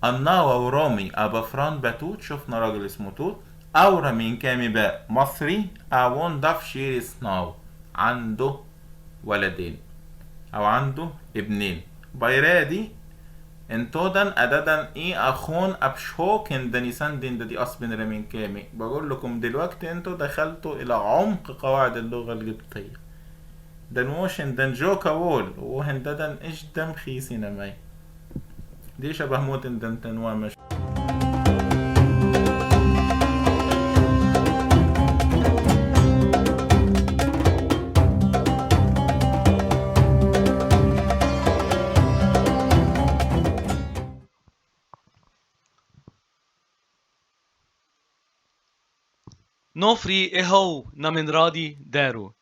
الناوى ورامي أبا فران باتوت، شفنا راجل اسمه توت. أورا من كامي باء مصري أون داف شيرس ناو عنده ولدين أو عنده ابنين. بايرا دي انتودن ادادن ايه اخون ابشوكن دنيسان دين دي اصبن رمين كامي. بقول لكم دلوقتي انتوا دخلتوا الى عمق قواعد اللغة القبطية. دن ووشن دن جوكا وول وهن ددن ايش دم خيسينا ماي دي شبه موتن دن تنوامش. Nofri eho naminradi daru.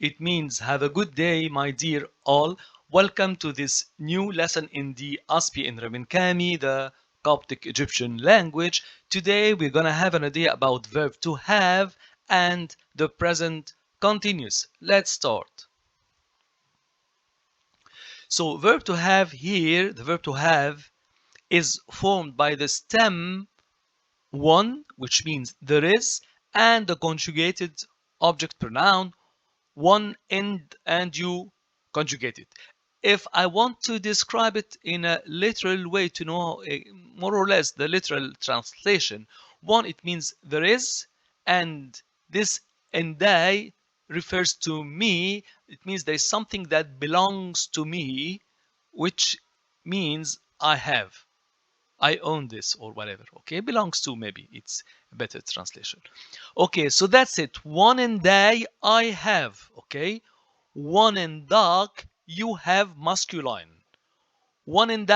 It means have a good day, my dear all. Welcome to this new lesson in the Aspi in Raminkami, the Coptic Egyptian language. Today we're gonna have an idea about verb to have and the present continuous. Let's start. So verb to have here, the verb to have is formed by the stem one, which means there is, and the conjugated object pronoun one and you conjugate it. If I want to describe it in a literal way to know more or less the literal translation, one, it means there is, and this endai refers to me. It means there is something that belongs to me, which means I have. I own this or whatever. Okay, belongs to, maybe it's a better translation. Okay, so that's it. One and I have. Okay, one and dark you have masculine. One and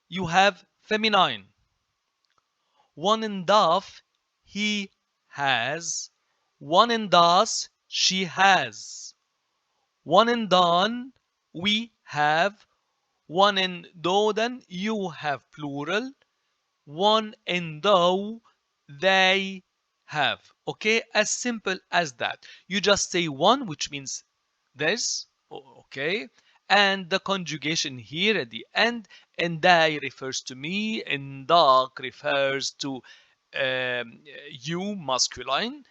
you have feminine. One and daf he has. One and das she has. One and dan we have. One and dodan you have plural. One and though they have. Okay, as simple as that. You just say one, which means this, okay, and the conjugation here at the end. Endai refers to me, endak refers to you, masculine,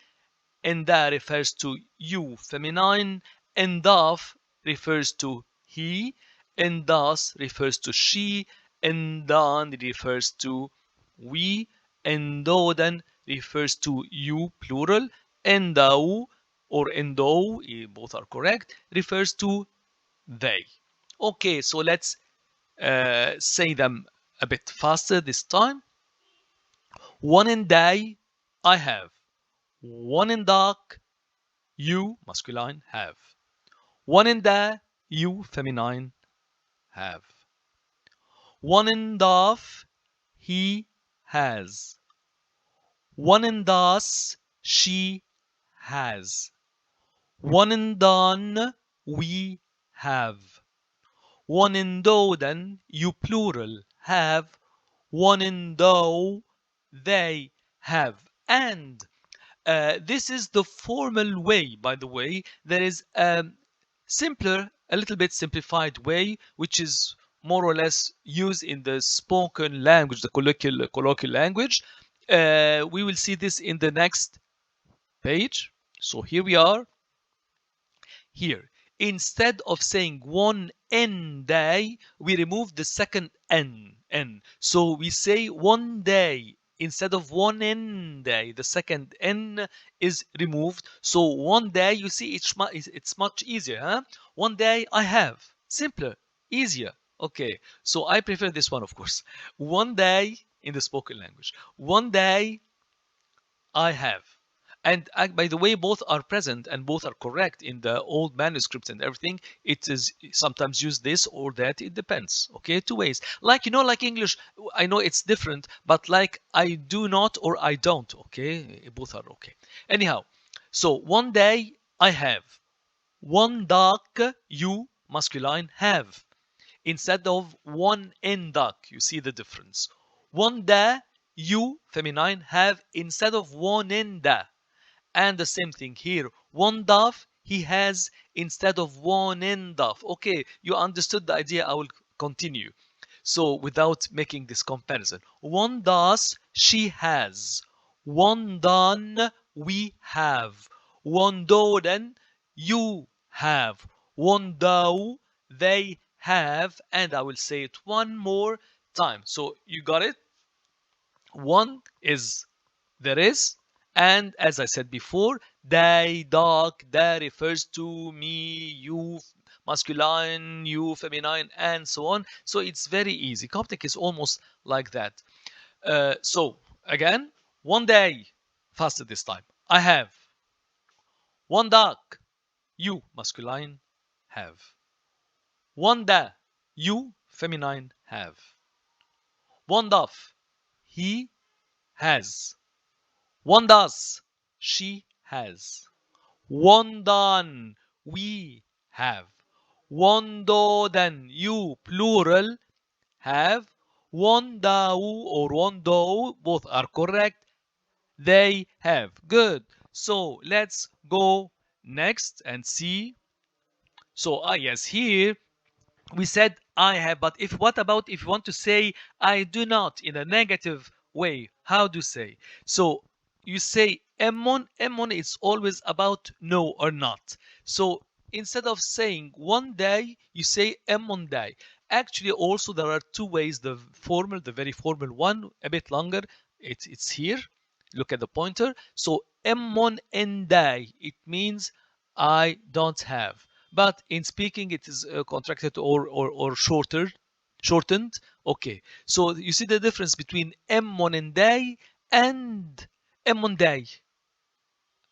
enda refers to you, feminine, endaf refers to he, endas refers to she, endan refers to we, endoden refers to you, plural, endau or endo, both are correct, refers to they. Okay, so let's say them a bit faster this time. One in day, I have. One in dark, you, masculine, have. One in the, you, feminine, have. One in daf, he has. One in das, she has. One in dan, we have. One in doden, you plural, have. One in do, they have. And this is the formal way, by the way. There is a simpler, a little bit simplified way, which is more or less used in the spoken language, the colloquial language. We will see this in the next page. So here we are. Here, instead of saying one n day, we remove the second n. So we say one day instead of one n day. The second n is removed. So one day, you see, it's much easier. Huh? One day I have. Simpler, easier. Okay, so I prefer this one, of course. One day in the spoken language. One day I have. And by the way, both are present and both are correct in the old manuscripts and everything. It is sometimes used this or that. It depends. Okay, two ways. Like, like English, I know it's different, but like I do not or I don't. Okay, both are okay. Anyhow, so one day I have. One dark, you, masculine, have. Instead of one in dark, you see the difference. One da, you, feminine, have instead of one in da. And the same thing here. One daf, he has instead of one in daf. Okay, you understood the idea. I will continue. So without making this comparison. One das, she has. One dan, we have. One doden, you have. One dau, they have. And I will say it one more time. So you got it? One is there is. And as I said before, they, dog, that refers to me, you, masculine, you, feminine, and so on. So it's very easy. Coptic is almost like that. So again, one day, faster this time, I have. One dog, you, masculine, have. One da, you, feminine, have. One dove, he has. One does, she has. One done, we have. One doden, you, plural, have. One dau or one do, both are correct. They have. Good. So let's go next and see. So yes, here we said I have, but what about if you want to say I do not in a negative way? How do you say? So you say emmon. Emmon is always about no or not. So instead of saying one day, you say emmon day. Actually, also there are two ways. The formal, the very formal one, a bit longer. It's here. Look at the pointer. So emmon en day. It means I don't have. But in speaking, it is contracted or shortened. Okay. So you see the difference between emmon en day and emmon day.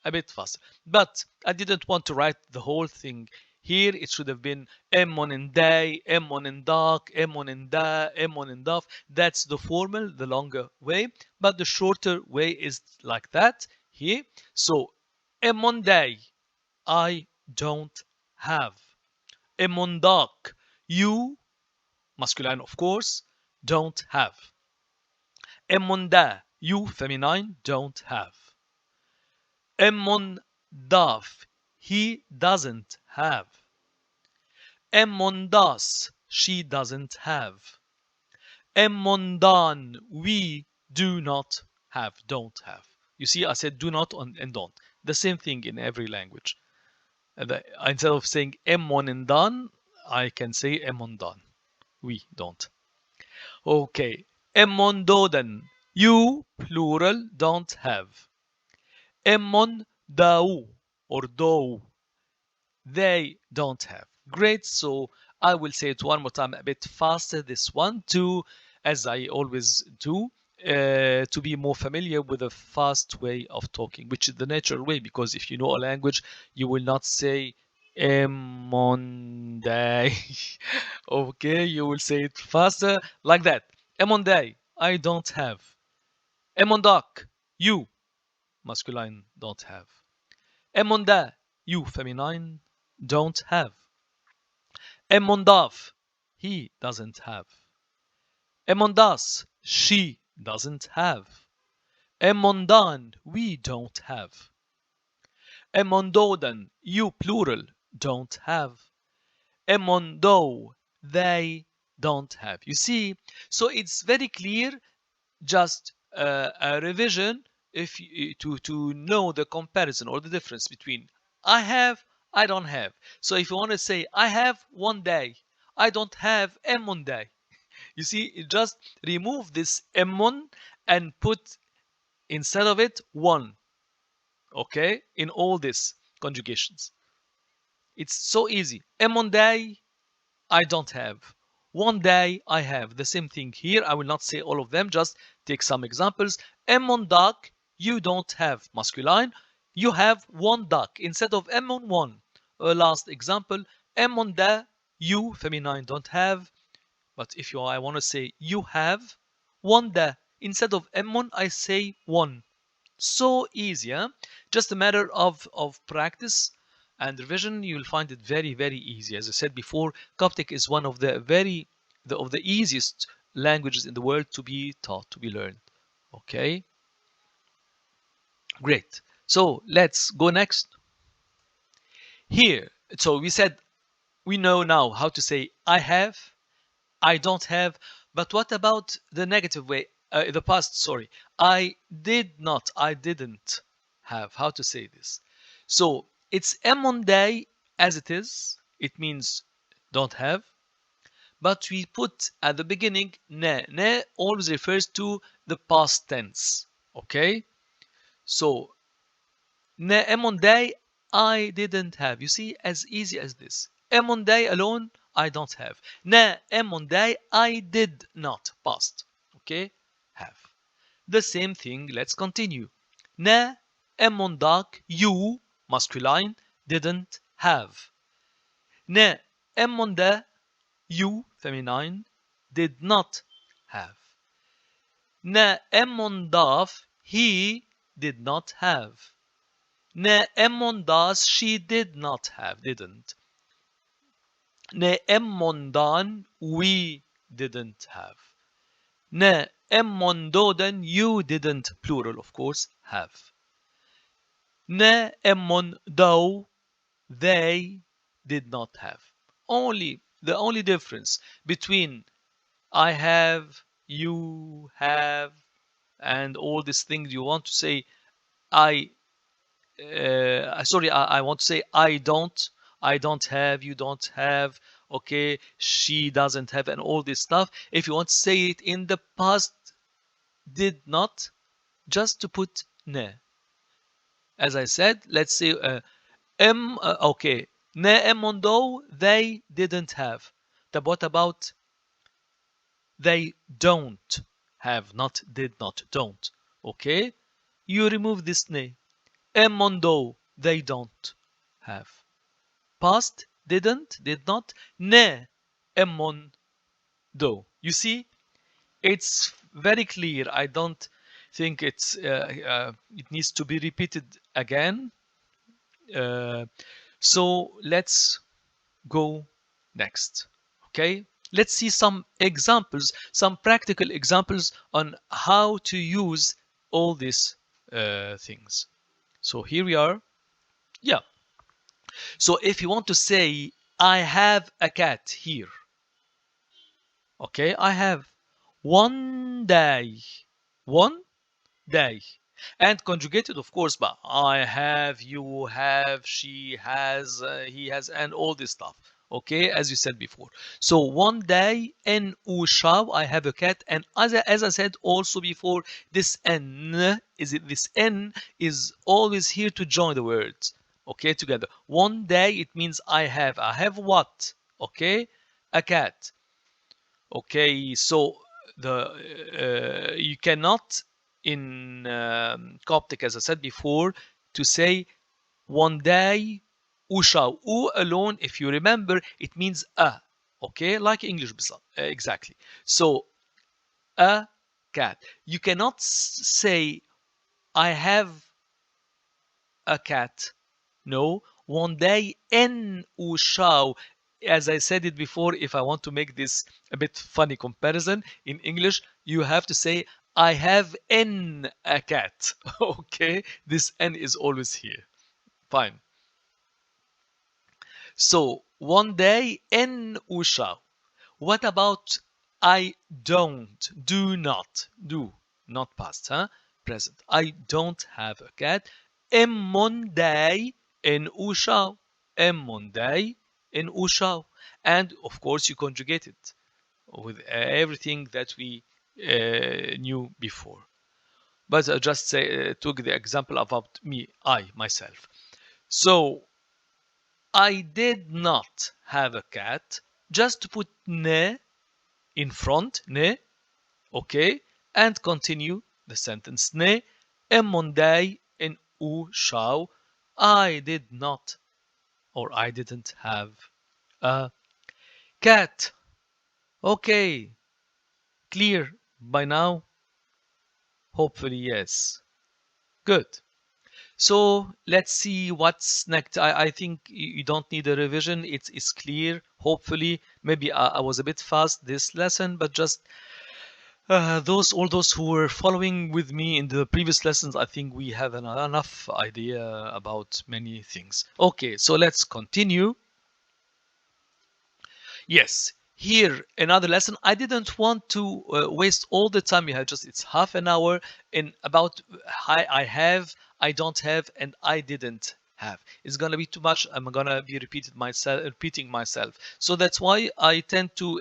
A bit faster. But I didn't want to write the whole thing here. It should have been emmon en day, emmon en dark, emmon en da, emmon en daf. That's the formal, the longer way. But the shorter way is like that here. So emmon day, I don't have. Emmon dark, you, masculine of course, don't have. Emmon da, you, feminine, don't have. Emmon daf, he doesn't have. Emondas, she doesn't have. Emondan, we do not have, don't have. You see, I said do not and don't. The same thing in every language. Instead of saying emon and dan, I can say emondan. We don't. Okay. Emondodan, you, plural, don't have. Emon dau, or do, they don't have. Great. So I will say it one more time a bit faster, this one, to, as I always do, to be more familiar with the fast way of talking, which is the natural way, because if you know a language, you will not say Emonday. Okay, you will say it faster like that. Emonday, I don't have. Emondak, you, masculine, don't have. Emonda, you, feminine, don't have. Emondaf, he doesn't have. Emondas, she doesn't have. Emondan, we don't have. Emondodan, you, plural, don't have. Emondo, they don't have. You see, so it's very clear, just a revision if you, to know the comparison or the difference between I have, I don't have. So if you want to say I have one day, I don't have emon day. You see, just remove this emon and put instead of it one. Okay, in all these conjugations, it's so easy. Emon day, I don't have. One day I have. The same thing here. I will not say all of them, just take some examples. Emon duck, you don't have, masculine. You have one duck instead of emon one. Last example. Emon da, you, feminine, don't have. But if I want to say you have one da, instead of emon, I say one. So easy, huh? Just a matter of practice and revision. You'll find it very, very easy. As I said before, Coptic is one of the easiest languages in the world to be taught, to be learned. Okay, great. So let's go next. Here, so we said we know now how to say I have, I don't have, but what about the negative way? The past, sorry. I did not, I didn't have. How to say this? So it's emonday as it is. It means don't have. But we put at the beginning ne. Ne always refers to the past tense. Okay? So ne emonday, I didn't have. You see, as easy as this. Emonday alone, I don't have. Ne emonday, I did not. Past. Okay? Have. The same thing, let's continue. Ne emondak, you, masculine, didn't have. Ne emonda, you, feminine, did not have. Ne emondaf, he did not have. Ne emondas, she did not have, didn't. Ne emondan, we didn't have. Ne emmondoden, you didn't, plural of course, have. Ne emmondo, they did not have. The only difference between I have, you have, and all these things you want to say, I want to say I don't have, you don't have, okay, she doesn't have, and all this stuff. If you want to say it in the past, did not, just to put ne. As I said, let's say okay, ne emondo, they didn't have. But what about they don't have, not did not, don't. Okay, you remove this ne. Emondo, they don't have. Past, didn't, did not, ne emondo. You see, it's very clear. I don't think it needs to be repeated again. So let's go next. Okay, let's see some examples, some practical examples on how to use all these things. So here we are. Yeah. So if you want to say I have a cat here. Okay, I have one day. One day. And conjugated, of course, by I have, you have, she has, he has, and all this stuff. Okay, as you said before. So one day, en ou shall, I have a cat, and as I said also before, this n is always here to join the words. Okay, together. One day, it means I have. I have what? Okay, a cat. Okay, so the you cannot in Coptic, as I said before, to say one day usha. U alone, if you remember, it means a. Okay, like English exactly. So a cat. You cannot say I have a cat. No, one day en usha. As I said it before, if I want to make this a bit funny comparison in English, you have to say I have n a cat. Okay, this n is always here. Fine. So one day en usha. What about I don't? Do not. Do not past, huh? Present. I don't have a cat. Em Monday en usha. Em Monday in usha, and of course you conjugate it with everything that we knew before. But I just took the example about me, myself. So I did not have a cat. Just to put ne in front, ne, okay, and continue the sentence. Ne en Monday in usha. I did not, or I didn't have a cat. Okay, clear by now? Hopefully, yes. Good. So let's see what's next. I think you don't need a revision. It's clear. Hopefully, maybe I was a bit fast this lesson, but just all those who were following with me in the previous lessons, I think we have enough idea about many things. Okay, so let's continue. Yes, here another lesson. I didn't want to waste all the time we had. Just it's half an hour in about I have, I don't have, and I didn't have. It's gonna be too much. I'm gonna be repeating myself. So that's why I tend to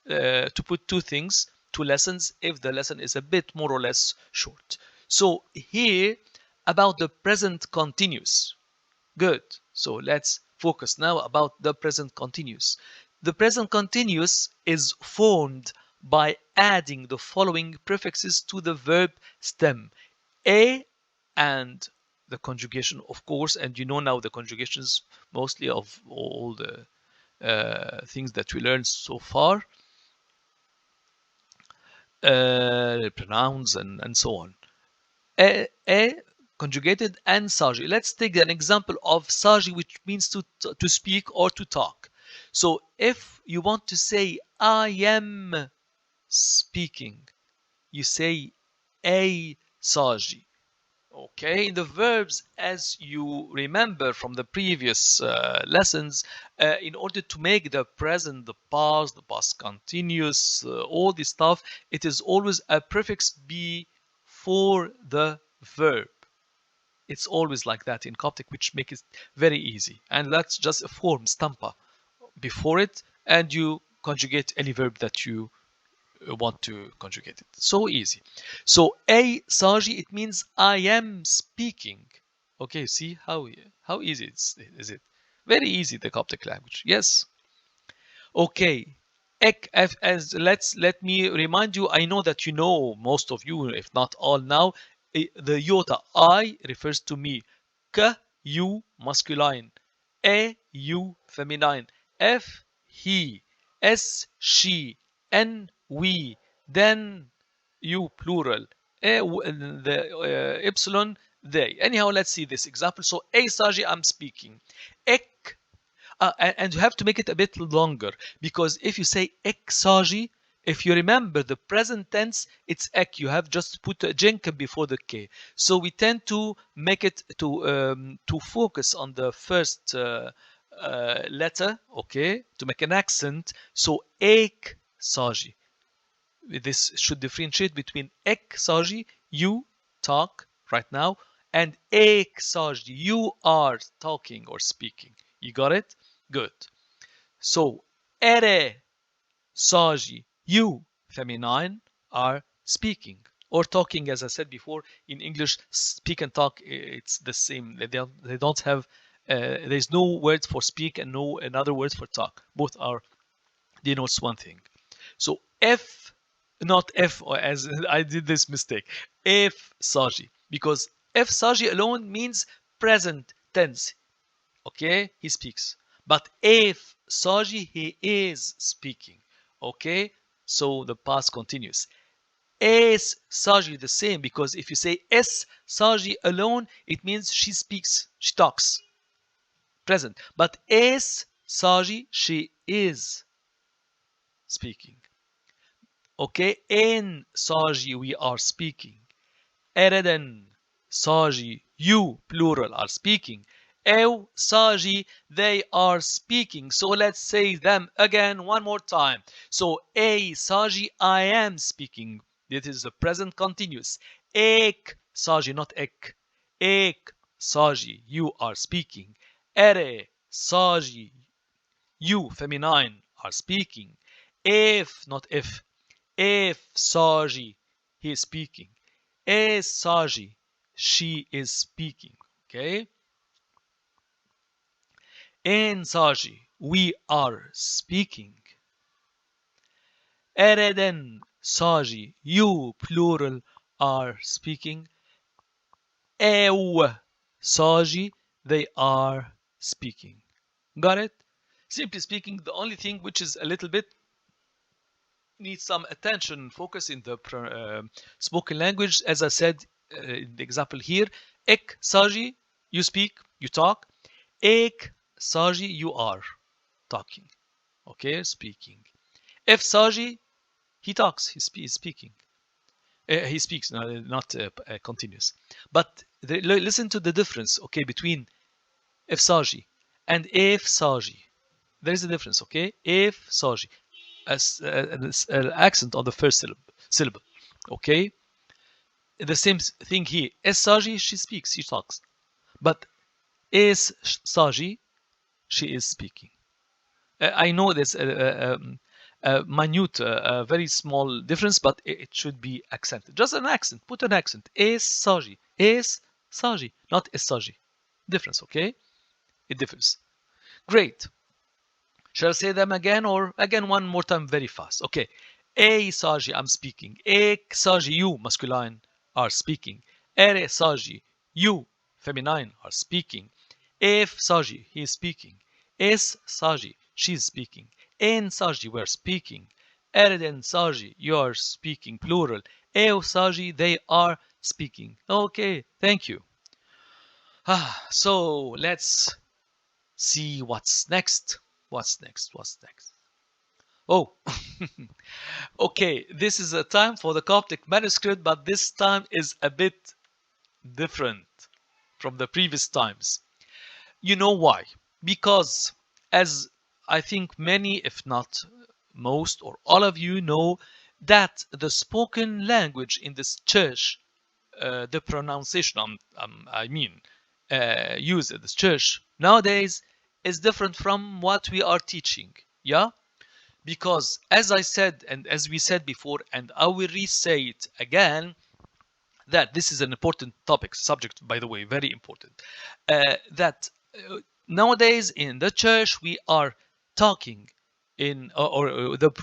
to put two lessons if the lesson is a bit more or less short. So here about the present continuous. Good. So let's focus now about the present continuous. The present continuous is formed by adding the following prefixes to the verb stem. A and the conjugation, of course, and you know now the conjugations mostly of all the things that we learned so far. Pronouns and so on. A conjugated and saji. Let's take an example of saji, which means to speak or to talk. So if you want to say I am speaking, you say a saji. Okay, the verbs, as you remember from the previous lessons, in order to make the present, the past continuous, all this stuff, it is always a prefix before the verb. It's always like that in Coptic, which makes it very easy. And that's just a form, stampa, before it, and you conjugate any verb that you want to conjugate it. So easy. So a saji, it means I am speaking. Okay, see how easy is it? Very easy, the Coptic language. Yes. Okay. Ek, let me remind you. I know that you know, most of you, if not all now, the iota I refers to me. K, you, masculine. A, you, feminine. F, he. S, she. N, we, then you, plural. The epsilon, they. Anyhow, let's see this example. So a saji, I'm speaking. Ek, and you have to make it a bit longer, because if you say ek saji, if you remember the present tense, it's ek. You have just put a jenka before the k. So we tend to make it to focus on the first letter, okay, to make an accent. So ek saji. This should differentiate between ek saji, you talk right now, and ek saji, you are talking or speaking. You got it? Good. So ere saji, you, feminine, are speaking or talking. As I said before, in English, speak and talk, it's the same. They don't have, there's no word for speak and no another word for talk. Both are denotes one thing. So F, not F, or as I did this mistake, F saji, because F saji alone means present tense. Okay, he speaks. But F saji, he is speaking. Okay, so the past continues. Es saji the same, because if you say es saji alone, it means she speaks, she talks, present. But es saji, she is speaking. Okay, en saji, we are speaking. Ereden saji, you, plural, are speaking. Eu saji, they are speaking. So let's say them again one more time. So ei saji, I am speaking. This is the present continuous. Ek saji, not ek. Ek saji, you are speaking. Ere saji, you, feminine, are speaking. If, not if. If saji, he is speaking. Es saji, she is speaking. Okay? En saji, we are speaking. Ereden saji, you, plural, are speaking. Eu saji, they are speaking. Got it? Simply speaking, the only thing which is a little bit needs some attention and focus in the spoken language, as I said in the example here, ek saji, you speak, you talk. Ek saji, you are talking. Okay, speaking. If saji, he talks, he's speaking. He speaks, not continuous. But listen to the difference, okay, between if saji and if saji. There is a difference, okay? If saji, an accent on the first syllable, okay? The same thing here. Es saji, she speaks, she talks. But es saji, she is speaking. I know there's a minute, very small difference, but it should be accented. Just an accent. Put an accent. Es saji. Es saji. Not es saji. Difference, okay? It differs. Great. Shall I say them again, or again one more time very fast? Okay. E saji, I'm speaking. Ek saji, you, masculine, are speaking. Ere saji, you, feminine, are speaking. If saji, he is speaking. Es saji, she is speaking. En saji, we're speaking. Ereden saji, you are speaking, plural. Eu saji, they are speaking. Okay, thank you. So let's see what's next. What's next? Oh, okay, this is a time for the Coptic manuscript, but this time is a bit different from the previous times. You know why? Because, as I think many, if not most or all of you know, that the spoken language in this church, the pronunciation used in this church nowadays is different from what we are teaching. Yeah? Because as I said, and as we said before, and I will re-say it again, that this is an important topic, subject, by the way, very important, that nowadays in the church we are talking in,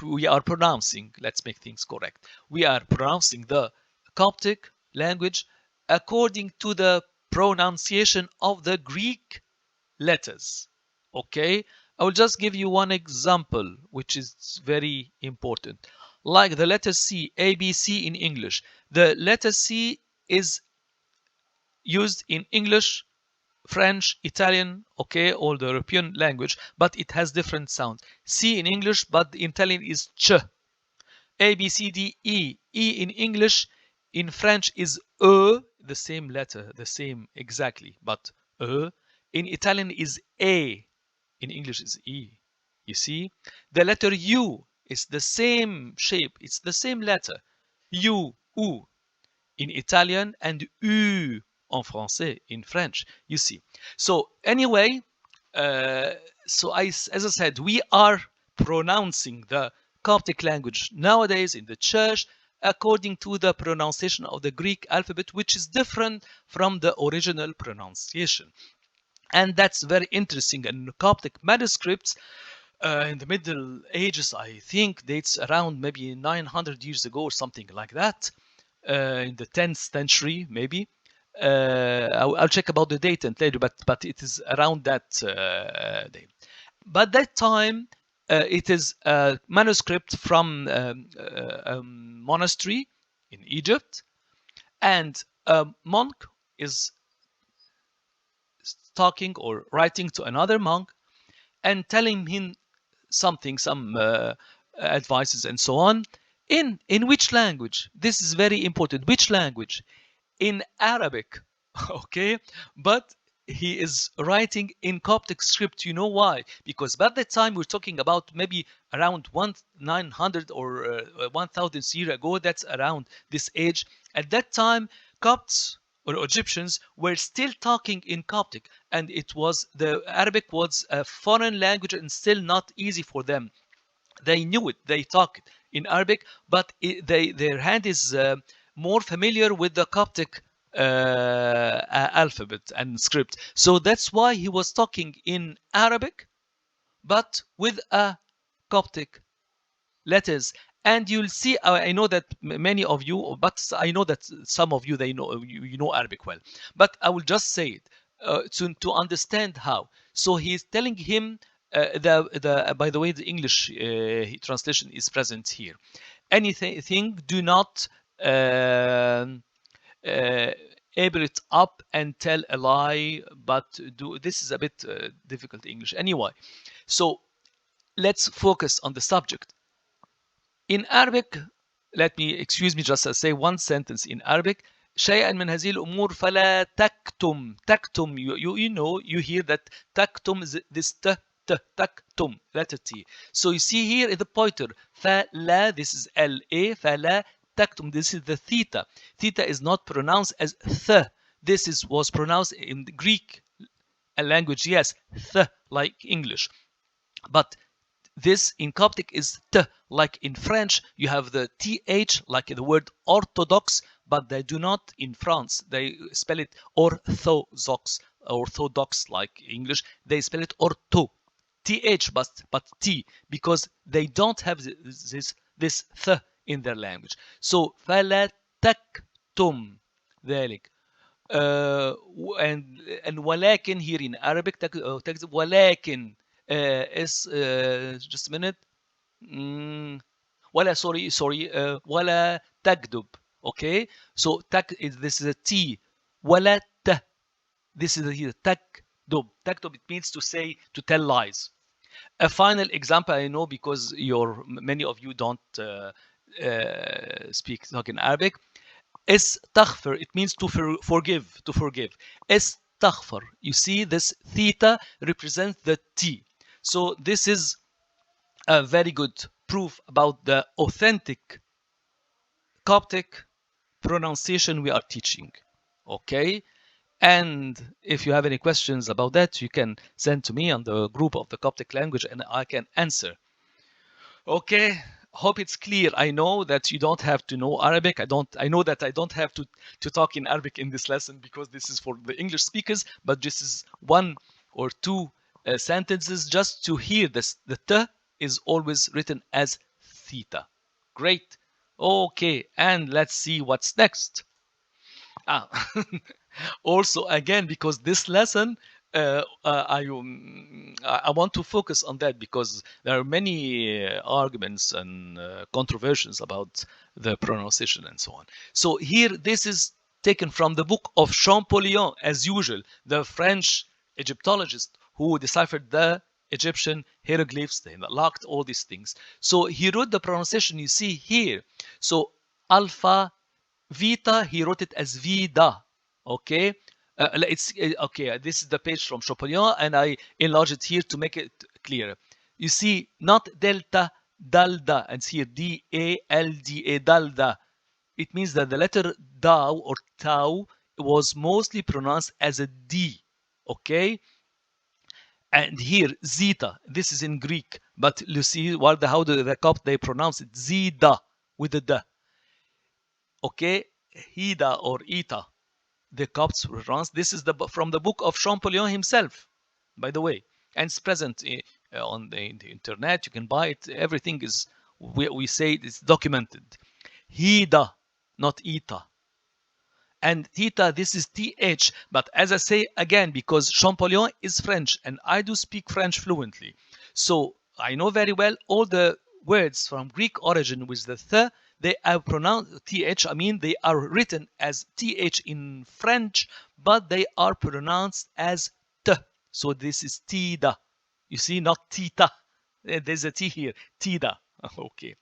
we are pronouncing, let's make things correct, we are pronouncing the Coptic language according to the pronunciation of the Greek letters. Okay, I will just give you one example which is very important. Like the letter C, A, B, C in English. The letter C is used in English, French, Italian, okay, all the European language, but it has different sounds. C in English, but in Italian is ch. A, B, C, D, E. E in English, in French is E, the same letter, the same exactly, but E. In Italian is A. in English is E. You see? The letter U is the same shape. It's the same letter. U, U in Italian and U en français in French. You see? So anyway, so as I said, we are pronouncing the Coptic language nowadays in the church according to the pronunciation of the Greek alphabet, which is different from the original pronunciation. And that's very interesting. And Coptic manuscripts in the Middle Ages, I think, dates around maybe 900 years ago or something like that, in the 10th century, maybe. I'll check about the date and later, but it is around that date. But that time, it is a manuscript from a monastery in Egypt, and a monk is talking or writing to another monk and telling him something, some advices and so on. In which language? This is very important. Which language? In Arabic, okay? But he is writing in Coptic script. You know why? Because by that time we're talking about maybe around 900 or 1000 years ago. That's around this age. At that time, Copts or Egyptians were still talking in Coptic, and it was the Arabic was a foreign language and still not easy for them. They knew it. They talked in Arabic, but their hand is more familiar with the Coptic alphabet and script. So that's why he was talking in Arabic, but with a Coptic letters. And you'll see, I know that many of you, but I know that some of you, they know you know Arabic well. But I will just say it to understand how. So he's telling him, by the way, the English translation is present here. Anything, do not able it up and tell a lie, but do. This is a bit difficult English. Anyway, so let's focus on the subject. In Arabic, excuse me, just say one sentence in Arabic. شيئا من هذه الأمور فلا تكتم. تكتم, you know, you hear that تكتم, this تكتم, letter T. So you see here in the pointer, فلا, this is LA, فلا تكتم, this is the theta. Theta is not pronounced as th. This was pronounced in the Greek language, yes, th, like English. But this in Coptic is t, like in French you have the th, like the word orthodox, but they do not in France. They spell it orthodox, like English. They spell it ortho, th, but t, because they don't have this th in their language. So فلا تكتم ذلك. And ولكن here in Arabic تكتب ولكن is just a minute. ولا sorry ولا تكذب. Okay, so this is a T. ولا ت, this is a تكذب. تكذب, it means to say, to tell lies. A final example, I know because many of you don't talk in Arabic. استغفر, it means to forgive, to forgive. استغفر, you see this theta represents the T. So this is a very good proof about the authentic Coptic pronunciation we are teaching. Okay? And if you have any questions about that, you can send to me on the group of the Coptic language and I can answer. Okay? Hope it's clear. I know that you don't have to know Arabic. I know that I don't have to talk in Arabic in this lesson because this is for the English speakers, but this is one or two sentences just to hear this. The T is always written as theta. Great. Okay, and let's see what's next. Also, again, because this lesson, I want to focus on that because there are many arguments and controversies about the pronunciation and so on. So here, this is taken from the book of Champollion, as usual, the French Egyptologist who deciphered the Egyptian hieroglyphs, they locked all these things. So he wrote the pronunciation you see here. So alpha, vita, he wrote it as vida. Okay, It's okay. This is the page from Champollion, and I enlarge it here to make it clear. You see, not delta, dalda, and here D-A-L-D-A, dalda. It means that the letter dao or tau was mostly pronounced as a D, okay? And here, zeta, this is in Greek, but you see how the Copt, they pronounce it, zida, with the da. Okay, hida or ita, the Copts pronounce. This is from the book of Champollion himself, by the way, and it's present on the internet. You can buy it. Everything is, we say it's documented. Hida, not ita. And theta, this is th, but as I say again, because Champollion is French and I do speak French fluently, so I know very well all the words from Greek origin with the th, they are pronounced th, I mean they are written as th in French, but they are pronounced as t. So this is tida. You see, not tita. There's a t here. Tida. Okay.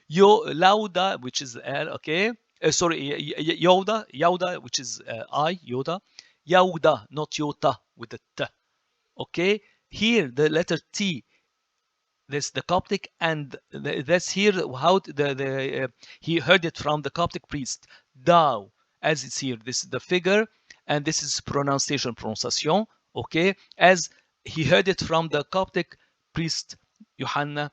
Yo lauda, which is L, okay. Sorry, Yoda, which is I, Yoda. Yauda, not Yota, with the T. Okay? Here, the letter T, this the Coptic, and that's here how he heard it from the Coptic priest. Dao, as it's here. This is the figure, and this is pronunciation, okay? As he heard it from the Coptic priest, Yohanna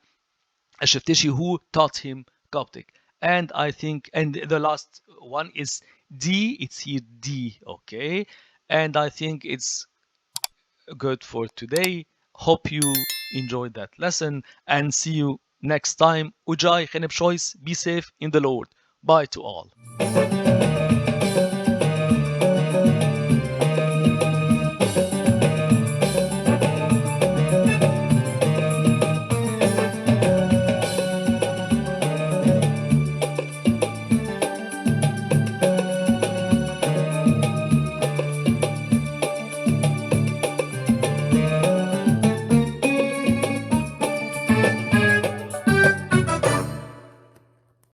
Ashaftishi, who taught him Coptic. And I think, and the last one is D, it's here D, okay? And I think it's good for today. Hope you enjoyed that lesson and see you next time. Ujai, Kheneb Choice, be safe in the Lord. Bye to all.